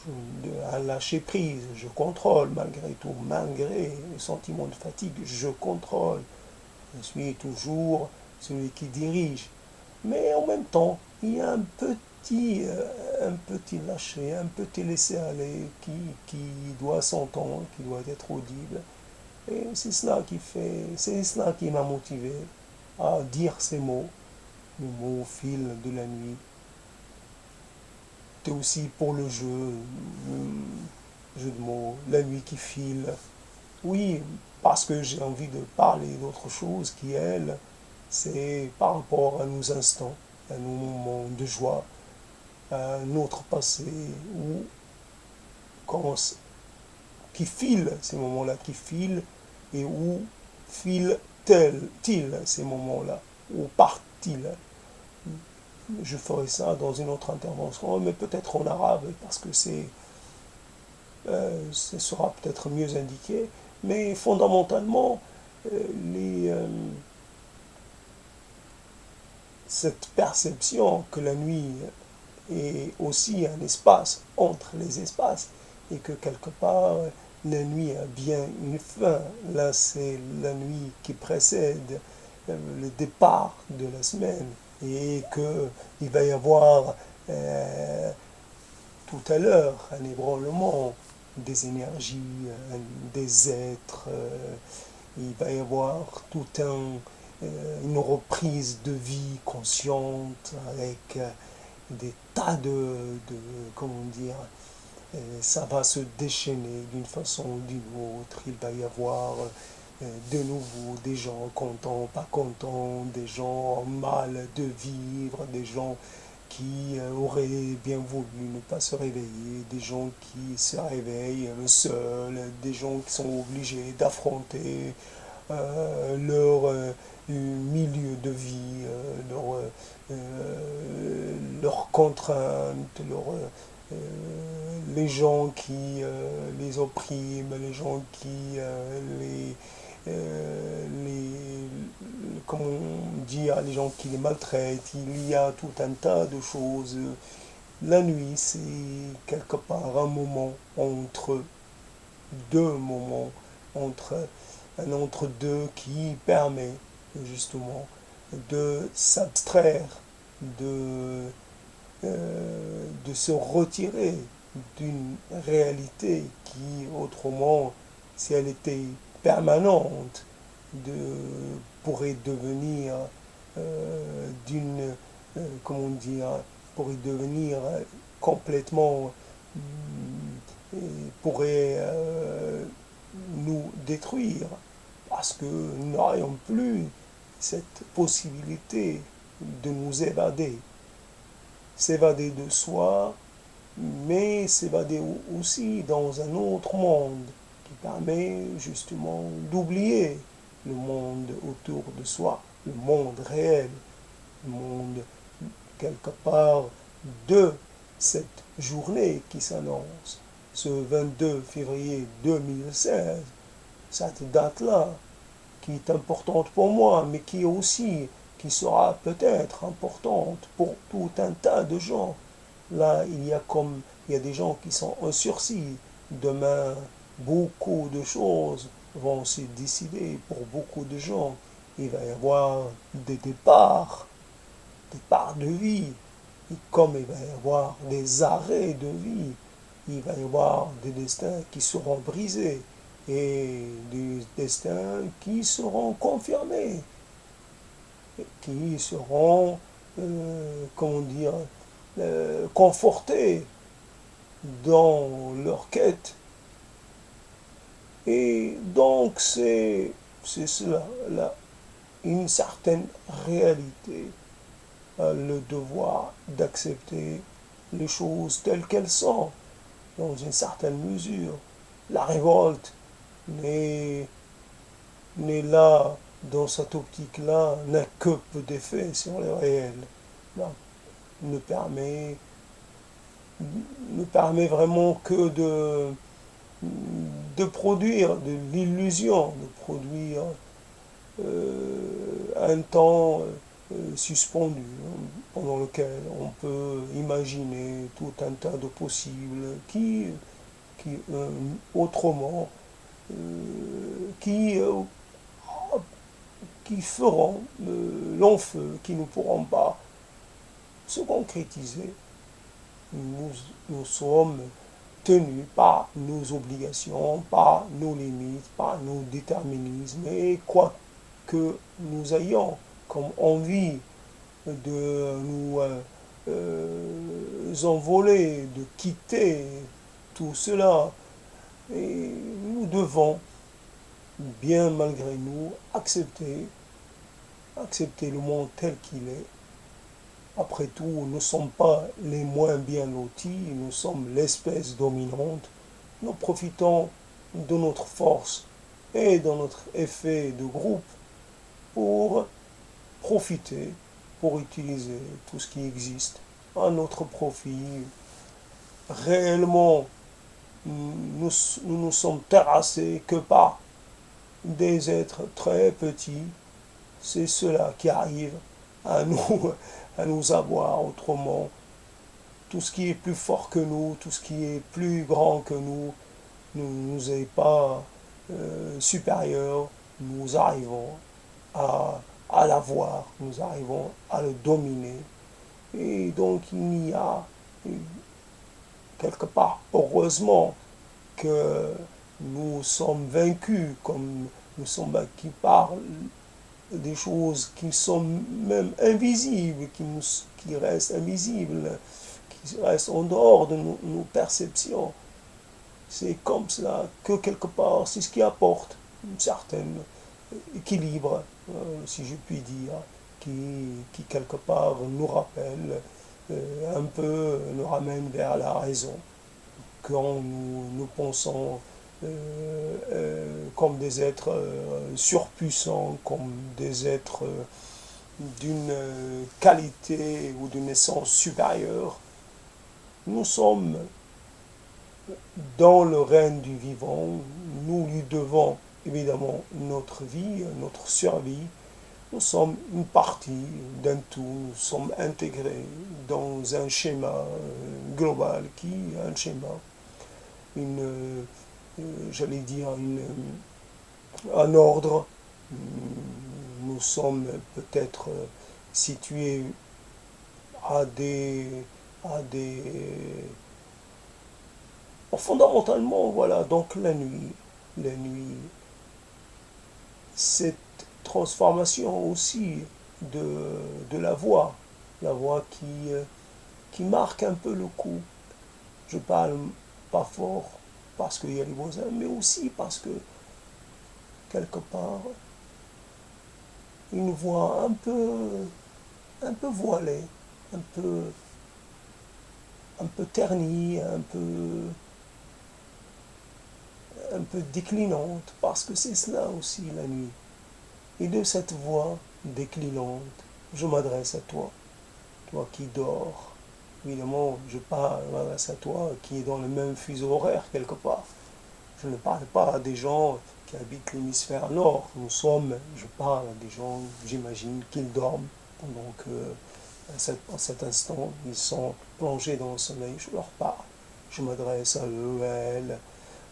Speaker 1: à lâcher prise, je contrôle malgré tout, malgré le sentiment de fatigue, je contrôle. Je suis toujours celui qui dirige. Mais en même temps, il y a un petit lâcher, un petit laisser-aller qui doit s'entendre, qui doit être audible. Et c'est cela qui m'a motivé à dire ces mots, le mot au fil de la nuit. C'était aussi pour le jeu de mots, la nuit qui file. Oui, parce que j'ai envie de parler d'autre chose qui, elle, c'est par rapport à nos instants, à nos moments de joie, à notre passé, où, qui file, ces moments-là qui filent, et où filent-ils ces moments-là, où partent-ils? Je ferai ça dans une autre intervention, mais peut-être en arabe, parce que ce sera peut-être mieux indiqué, mais fondamentalement, les, cette perception que la nuit est aussi un espace entre les espaces et que quelque part la nuit a bien une fin. Là, c'est la nuit qui précède le départ de la semaine et qu'il va y avoir tout à l'heure un ébranlement des énergies, des êtres. Il va y avoir une reprise de vie consciente avec des tas comment dire, ça va se déchaîner d'une façon ou d'une autre. Il va y avoir de nouveau des gens contents, pas contents, des gens mal de vivre, des gens qui auraient bien voulu ne pas se réveiller, des gens qui se réveillent seuls, des gens qui sont obligés d'affronter leur milieu de vie, leurs contraintes, les gens qui les oppriment, les gens qui comment dire, les gens qui les maltraitent. Il y a tout un tas de choses. La nuit, c'est quelque part un moment entre deux moments, un entre-deux qui permet justement de s'abstraire, de, de se retirer d'une réalité qui, autrement, si elle était permanente, pourrait devenir comment dire, pourrait devenir complètement, pourrait nous détruire, parce que nous n'aurions plus cette possibilité de nous évader. S'évader de soi, mais s'évader aussi dans un autre monde qui permet justement d'oublier le monde autour de soi, le monde réel, le monde quelque part de cette journée qui s'annonce, ce 22 février 2016, cette date-là, qui est importante pour moi, mais qui sera peut-être importante pour tout un tas de gens. Là, il y a des gens qui sont en sursis. Demain, beaucoup de choses vont se décider pour beaucoup de gens. Il va y avoir des départs de vie. Et comme il va y avoir des arrêts de vie, il va y avoir des destins qui seront brisés et des destins qui seront confirmés, qui seront, comment dire, confortés dans leur quête. Et donc c'est cela, là, une certaine réalité, le devoir d'accepter les choses telles qu'elles sont, dans une certaine mesure. La révolte n'est là, dans cette optique-là, n'a que peu d'effet sur le réel. Là, ne permet, ne permet vraiment que de produire de l'illusion, de produire un temps suspendu, pendant lequel on peut imaginer tout un tas de possibles qui autrement, qui, qui feront long feu, qui ne pourront pas se concrétiser. Nous sommes tenus par nos obligations, par nos limites, par nos déterminismes, et quoi que nous ayons comme envie de nous envoler, de quitter tout cela, et nous devons, bien malgré nous, accepter le monde tel qu'il est. Après tout, nous ne sommes pas les moins bien lotis, nous sommes l'espèce dominante. Nous profitons de notre force et de notre effet de groupe pour profiter, pour utiliser tout ce qui existe à notre profit. Réellement, nous nous sommes terrassés que par des êtres très petits. C'est cela qui arrive à nous avoir. Autrement, tout ce qui est plus fort que nous, tout ce qui est plus grand que nous, ne nous est pas supérieur. Nous arrivons à l'avoir, nous arrivons à le dominer. Et donc il n'y a quelque part, heureusement, que nous sommes vaincus, comme nous sommes vaincus par des choses qui sont même invisibles, qui restent invisibles, qui restent en dehors de nos perceptions. C'est comme cela que quelque part, c'est ce qui apporte un certain équilibre, si je puis dire, qui quelque part nous rappelle, un peu nous ramène vers la raison. Quand nous pensons comme des êtres surpuissants, comme des êtres d'une qualité ou d'une essence supérieure, nous sommes dans le règne du vivant, nous lui devons évidemment notre vie, notre survie. Nous sommes une partie d'un tout, nous sommes intégrés dans un schéma global qui est un schéma, j'allais dire, un ordre. Nous sommes peut-être situés à des fondamentalement, voilà, donc la nuit, cette transformation aussi de la voix qui marque un peu le coup. Je parle pas fort parce qu'il y a les voisins, mais aussi parce que quelque part, une voix un peu voilée, un peu ternie, un peu déclinante, parce que c'est cela aussi la nuit. Et de cette voix déclinante, je m'adresse à toi, toi qui dors. Évidemment, je m'adresse à toi qui est dans le même fuseau horaire quelque part. Je ne parle pas à des gens qui habitent l'hémisphère nord. Je parle à des gens, j'imagine, qu'ils dorment pendant que, à cet instant, ils sont plongés dans le sommeil. Je leur parle. Je m'adresse à eux, à elles,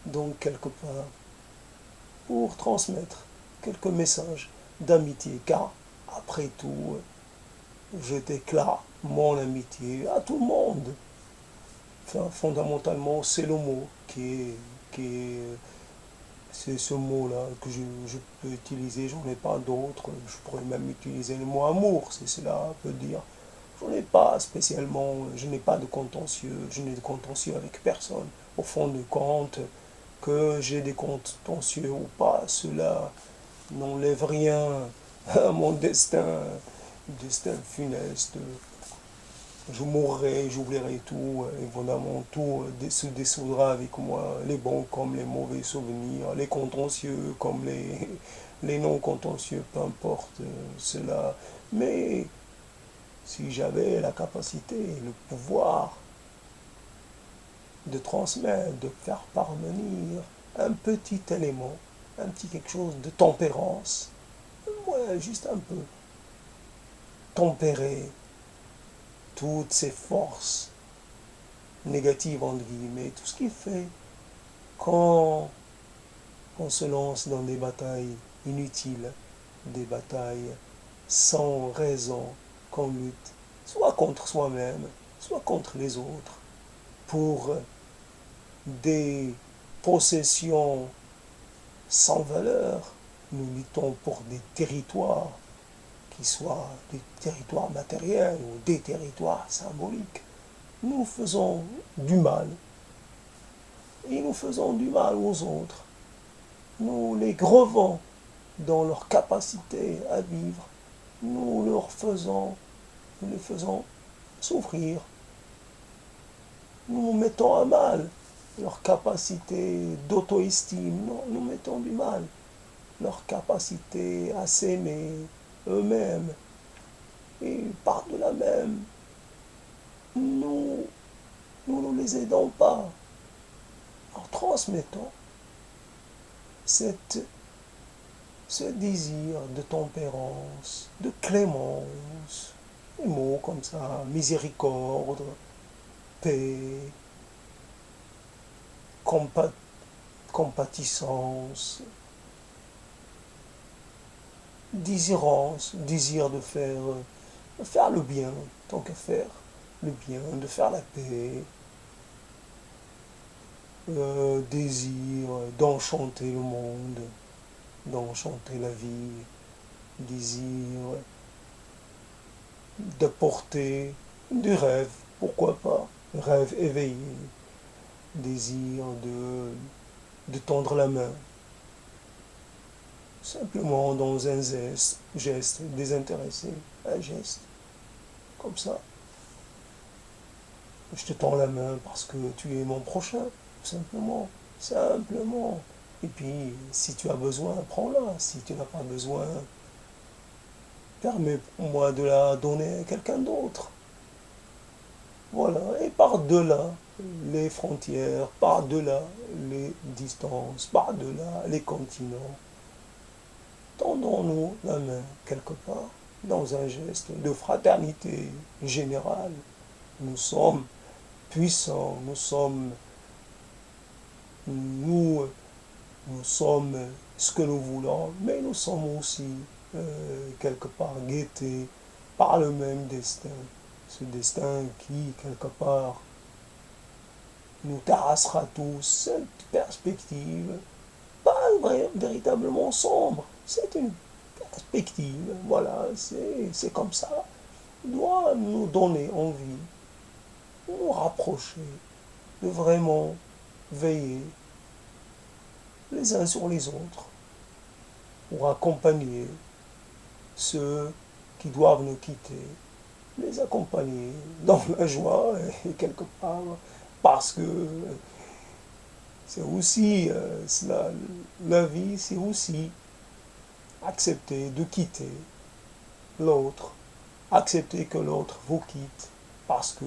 Speaker 1: donc quelque part, pour transmettre quelques messages d'amitié, car après tout, je déclare mon amitié à tout le monde. Enfin, fondamentalement, c'est le mot c'est ce mot-là que je peux utiliser, j'en ai pas d'autres. Je pourrais même utiliser le mot amour, si cela peut dire. J'en ai pas spécialement, je n'ai pas de contentieux, je n'ai de contentieux avec personne. Au fond de compte, que j'ai des contentieux ou pas, cela n'enlève rien à mon destin funeste. Je mourrai, j'oublierai tout, évidemment tout se dissoudra avec moi, les bons comme les mauvais souvenirs, les contentieux comme les non-contentieux, peu importe cela. Mais si j'avais la capacité, le pouvoir de transmettre, de faire parvenir un petit élément, un petit quelque chose de tempérance, ouais, juste un peu, tempérer toutes ces forces négatives, entre guillemets, tout ce qui fait quand on se lance dans des batailles inutiles, des batailles sans raison, qu'on lutte, soit contre soi-même, soit contre les autres, pour des possessions sans valeur. Nous luttons pour des territoires qui soient des territoires matériels ou des territoires symboliques. Nous faisons du mal et nous faisons du mal aux autres. Nous les grevons dans leur capacité à vivre. Nous les faisons souffrir. Nous mettons à mal leur capacité d'auto-estime. Nous mettons du mal leur capacité à s'aimer eux-mêmes. Et par-delà même, nous ne les aidons pas en transmettant ce désir de tempérance, de clémence, des mots comme ça, miséricorde, paix, compatissance, désir de faire le bien, tant qu'à faire le bien, de faire la paix, désir d'enchanter le monde, d'enchanter la vie, désir d'apporter du rêve, pourquoi pas, rêve éveillé, désir de tendre la main, simplement dans un geste désintéressé, un geste, comme ça. Je te tends la main parce que tu es mon prochain, simplement, simplement. Et puis, si tu as besoin, prends-la. Si tu n'as pas besoin, permets-moi de la donner à quelqu'un d'autre. Voilà, et par-delà les frontières, par-delà les distances, par-delà les continents, tendons-nous la main quelque part dans un geste de fraternité générale. Nous sommes puissants, nous, nous sommes ce que nous voulons, mais nous sommes aussi quelque part guettés par le même destin. Ce destin qui, quelque part, nous terrassera tous. Cette perspective, pas véritablement sombre, c'est une perspective, voilà, c'est comme ça, doit nous donner envie, nous rapprocher, de vraiment veiller les uns sur les autres pour accompagner ceux qui doivent nous quitter, les accompagner dans la joie et quelque part parce que c'est aussi la vie, c'est aussi accepter de quitter l'autre, accepter que l'autre vous quitte parce que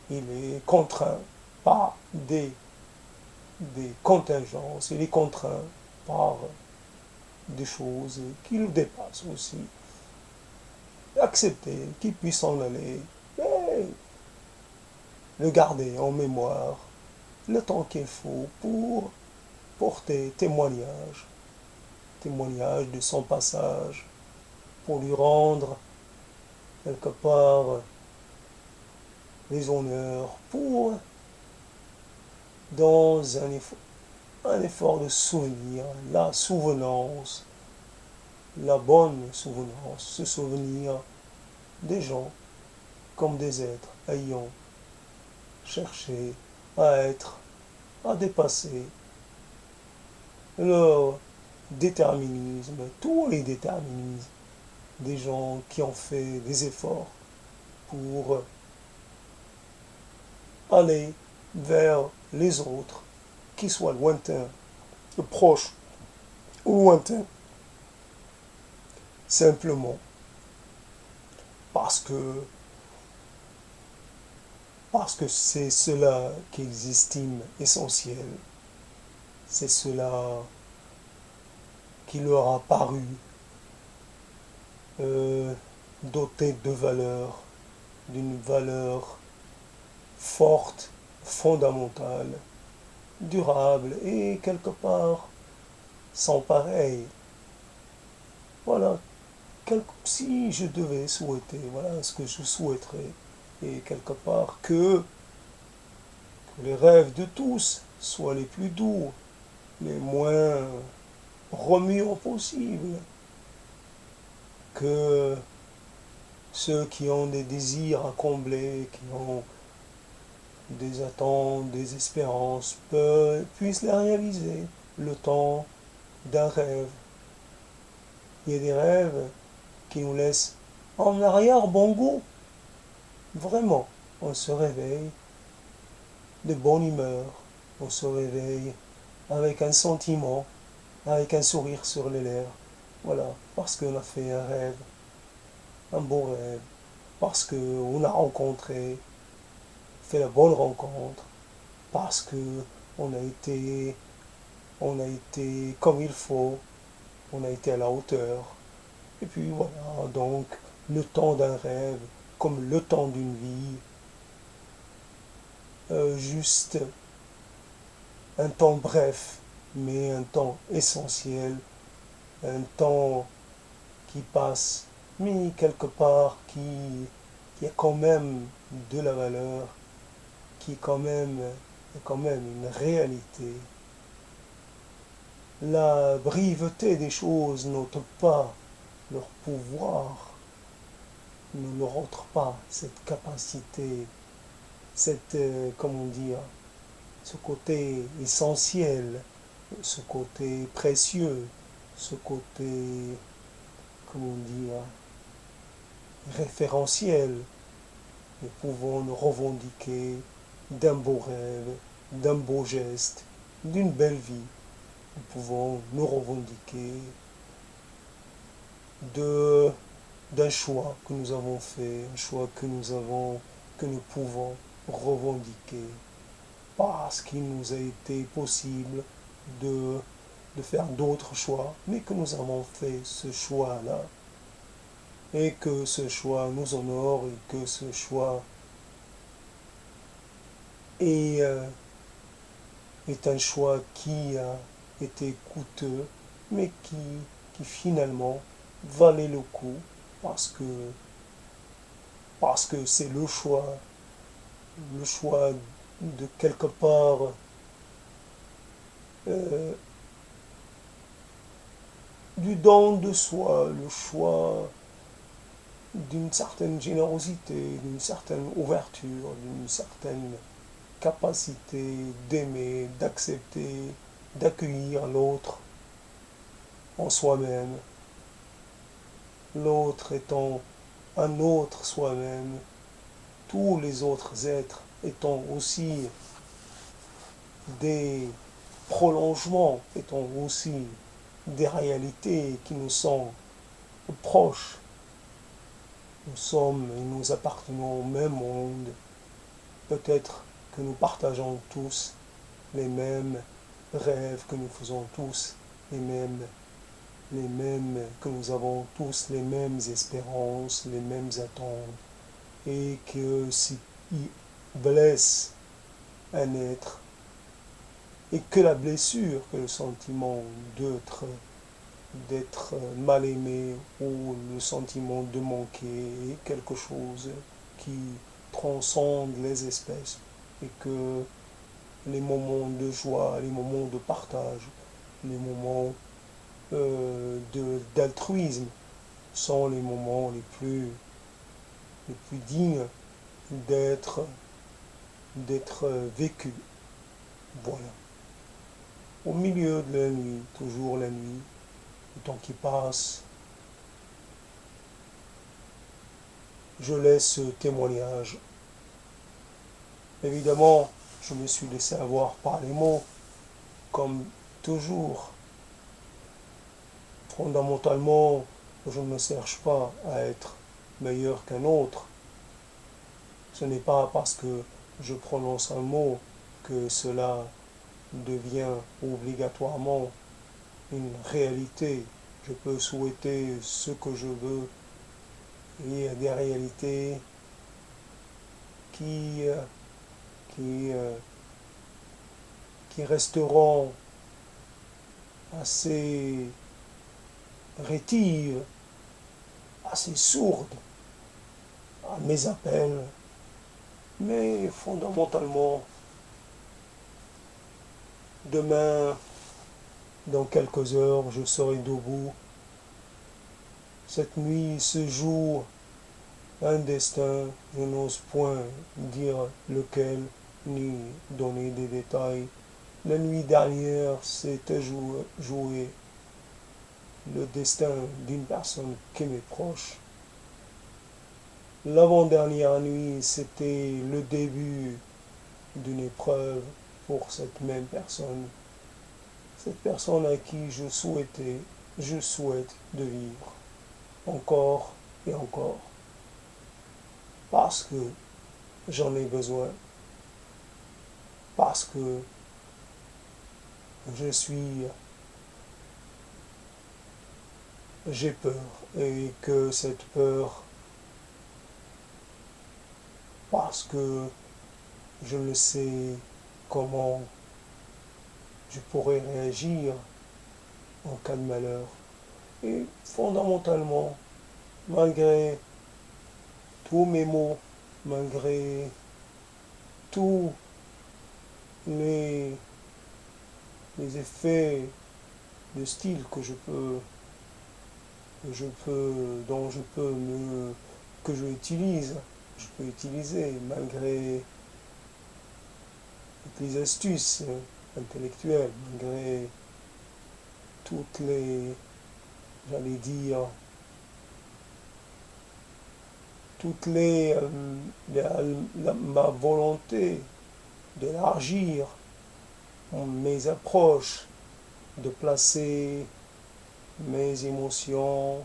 Speaker 1: il est contraint par des contingences, il est contraint par des choses qui le dépassent aussi. Accepter qu'il puisse en aller et le garder en mémoire le temps qu'il faut pour porter témoignage de son passage, pour lui rendre quelque part les honneurs pour, dans un effort de souvenir, la souvenance, la bonne souvenance, se souvenir des gens comme des êtres ayant cherché à être, à dépasser leur déterminisme, tous les déterminismes, des gens qui ont fait des efforts pour aller vers les autres, qu'ils soient lointains, proches ou lointains, simplement parce que c'est cela qu'ils estiment essentiel, c'est cela qui leur a paru doté de valeur, d'une valeur forte, fondamentale, durable et quelque part sans pareil. Voilà, si je devais souhaiter, voilà ce que je souhaiterais, et quelque part que les rêves de tous soient les plus doux, les moins remuants possibles, que ceux qui ont des désirs à combler, qui ont des attentes, des espérances, puissent les réaliser le temps d'un rêve. Il y a des rêves qui nous laissent en arrière bon goût. Vraiment, on se réveille de bonne humeur, on se réveille avec un sentiment, avec un sourire sur les lèvres. Voilà, parce qu'on a fait un rêve, un beau rêve, parce qu'on a rencontré, fait la bonne rencontre, parce que on on a été comme il faut, on a été à la hauteur. Et puis voilà, donc le temps d'un rêve, comme le temps d'une vie, juste un temps bref, mais un temps essentiel, un temps qui passe, mais quelque part qui a quand même de la valeur, qui est quand même une réalité. La brièveté des choses n'ôte pas leur pouvoir, ne leur ôte pas cette capacité, cette, comment dire, ce côté essentiel, ce côté précieux, ce côté, comment dire, référentiel. Nous pouvons nous revendiquer d'un beau rêve, d'un beau geste, d'une belle vie. Nous pouvons nous revendiquer de d'un choix que nous avons fait, un choix que nous pouvons revendiquer, parce qu'il nous a été possible de faire d'autres choix, mais que nous avons fait ce choix-là, et que ce choix nous honore, et que ce choix est, est un choix qui a été coûteux, mais qui finalement valait le coup, parce que c'est le choix de quelque part euh, du don de soi, le choix d'une certaine générosité, d'une certaine ouverture, d'une certaine capacité d'aimer, d'accepter, d'accueillir l'autre en soi-même, l'autre étant un autre soi-même, tous les autres êtres étant aussi des prolongements, étant aussi des réalités qui nous sont proches. Nous sommes et nous appartenons au même monde. Peut-être que nous partageons tous les mêmes rêves, que nous faisons tous que nous avons tous les mêmes espérances, les mêmes attentes, et que s'il blesse un être, et que la blessure, que le sentiment d'être mal aimé ou le sentiment de manquer est quelque chose qui transcende les espèces et que les moments de joie, les moments de partage, les moments d'altruisme sont les moments les plus dignes d'être vécus. Voilà. Au milieu de la nuit, toujours la nuit, le temps qui passe, je laisse ce témoignage. Évidemment, je me suis laissé avoir par les mots, comme toujours. Fondamentalement, je ne cherche pas à être meilleur qu'un autre. Ce n'est pas parce que je prononce un mot que cela devient obligatoirement une réalité. Je peux souhaiter ce que je veux. Il y a des réalités qui, qui, qui resteront assez rétives, assez sourdes à mes appels, mais fondamentalement, demain, dans quelques heures, je serai debout. Cette nuit se joue un destin, je n'ose point dire lequel, ni donner des détails. La nuit dernière, c'était joué le destin d'une personne qui m'est proche. L'avant-dernière nuit, c'était le début d'une épreuve pour cette même personne. Cette personne à qui je souhaite de vivre encore et encore. Parce que j'en ai besoin. Parce que j'ai peur. Et que cette peur, parce que je ne sais comment je pourrais réagir en cas de malheur. Et fondamentalement, malgré tous mes mots, malgré tous les, les effets de style dont je peux que je peux utiliser malgré toutes les astuces intellectuelles, malgré toutes les, j'allais dire, toutes ma volonté d'élargir mes approches, de placer mes émotions,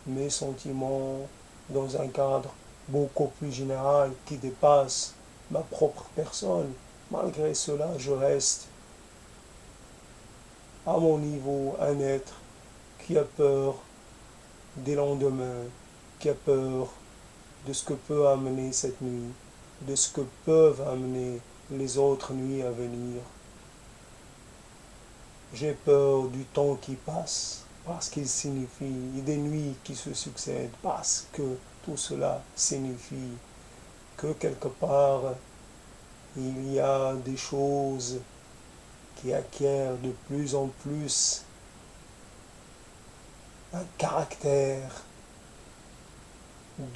Speaker 1: mes sentiments dans un cadre beaucoup plus général qui dépasse ma propre personne. Malgré cela, je reste à mon niveau un être qui a peur des lendemains, qui a peur de ce que peut amener cette nuit, de ce que peuvent amener les autres nuits à venir. J'ai peur du temps qui passe, parce qu'il signifie des nuits qui se succèdent, parce que tout cela signifie que quelque part, il y a des choses qui acquièrent de plus en plus un caractère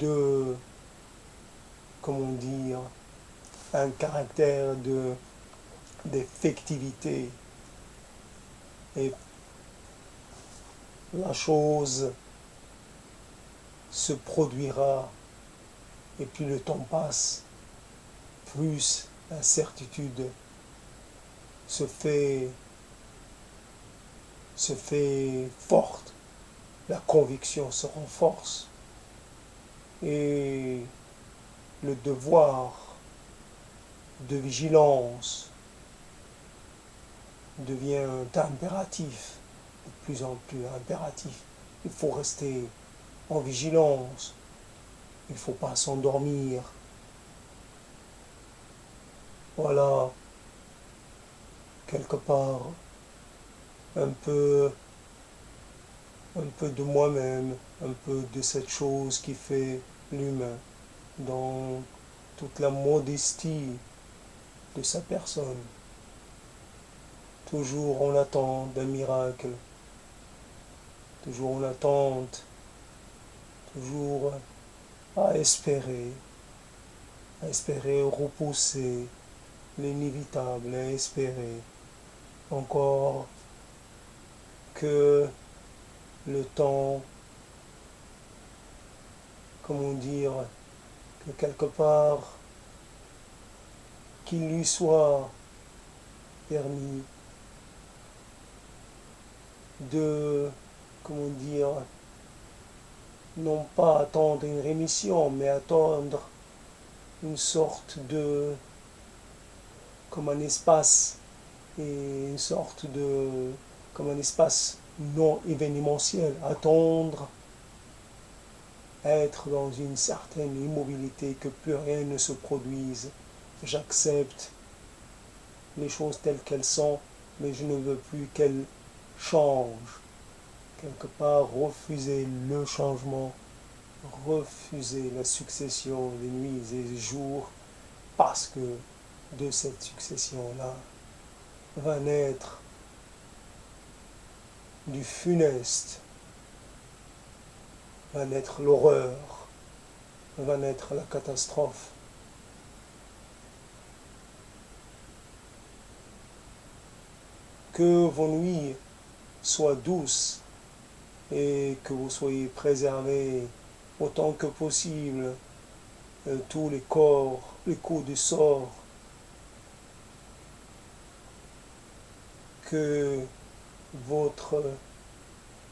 Speaker 1: de, comment dire, un caractère d'effectivité. Et la chose se produira et plus le temps passe, plus l'incertitude se fait forte, la conviction se renforce et le devoir de vigilance devient impératif, de plus en plus impératif. Il faut rester en vigilance, il ne faut pas s'endormir. Voilà, quelque part, un peu un peu de moi-même, un peu de cette chose qui fait l'humain, dans toute la modestie de sa personne, toujours en attente d'un miracle, toujours en attente, toujours à espérer repousser l'inévitable, à espérer encore que le temps, comment dire, que quelque part, qu'il lui soit permis de, comment dire, non pas attendre une rémission, mais attendre une sorte de, comme un espace, et une sorte de, comme un espace non événementiel, attendre, être dans une certaine immobilité, que plus rien ne se produise. J'accepte les choses telles qu'elles sont, mais je ne veux plus qu'elles changent. Quelque part, refuser le changement, refuser la succession des nuits et des jours, parce que de cette succession-là va naître du funeste, va naître l'horreur, va naître la catastrophe. Que vos nuits soient douces et que vous soyez préservés autant que possible tous les corps, les coups du sort, que votre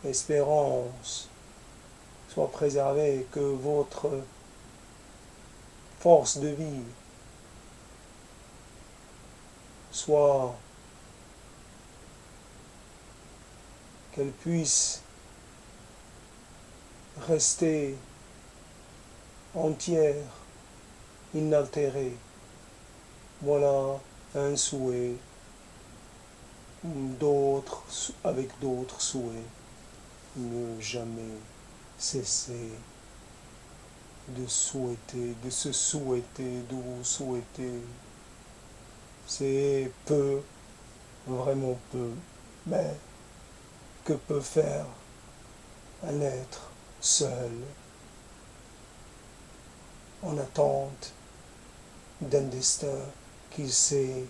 Speaker 1: espérance soit préservée, que votre force de vie soit, qu'elle puisse rester entière, inaltérée. Voilà un souhait, d'autres, avec d'autres souhaits. Ne jamais cesser de souhaiter, de se souhaiter, de vous souhaiter. C'est peu, vraiment peu, mais que peut faire un être seul, en attente d'un destin qui sait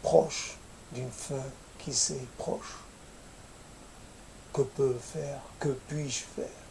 Speaker 1: proche, d'une fin qui sait proche. Que peut faire, que puis-je faire?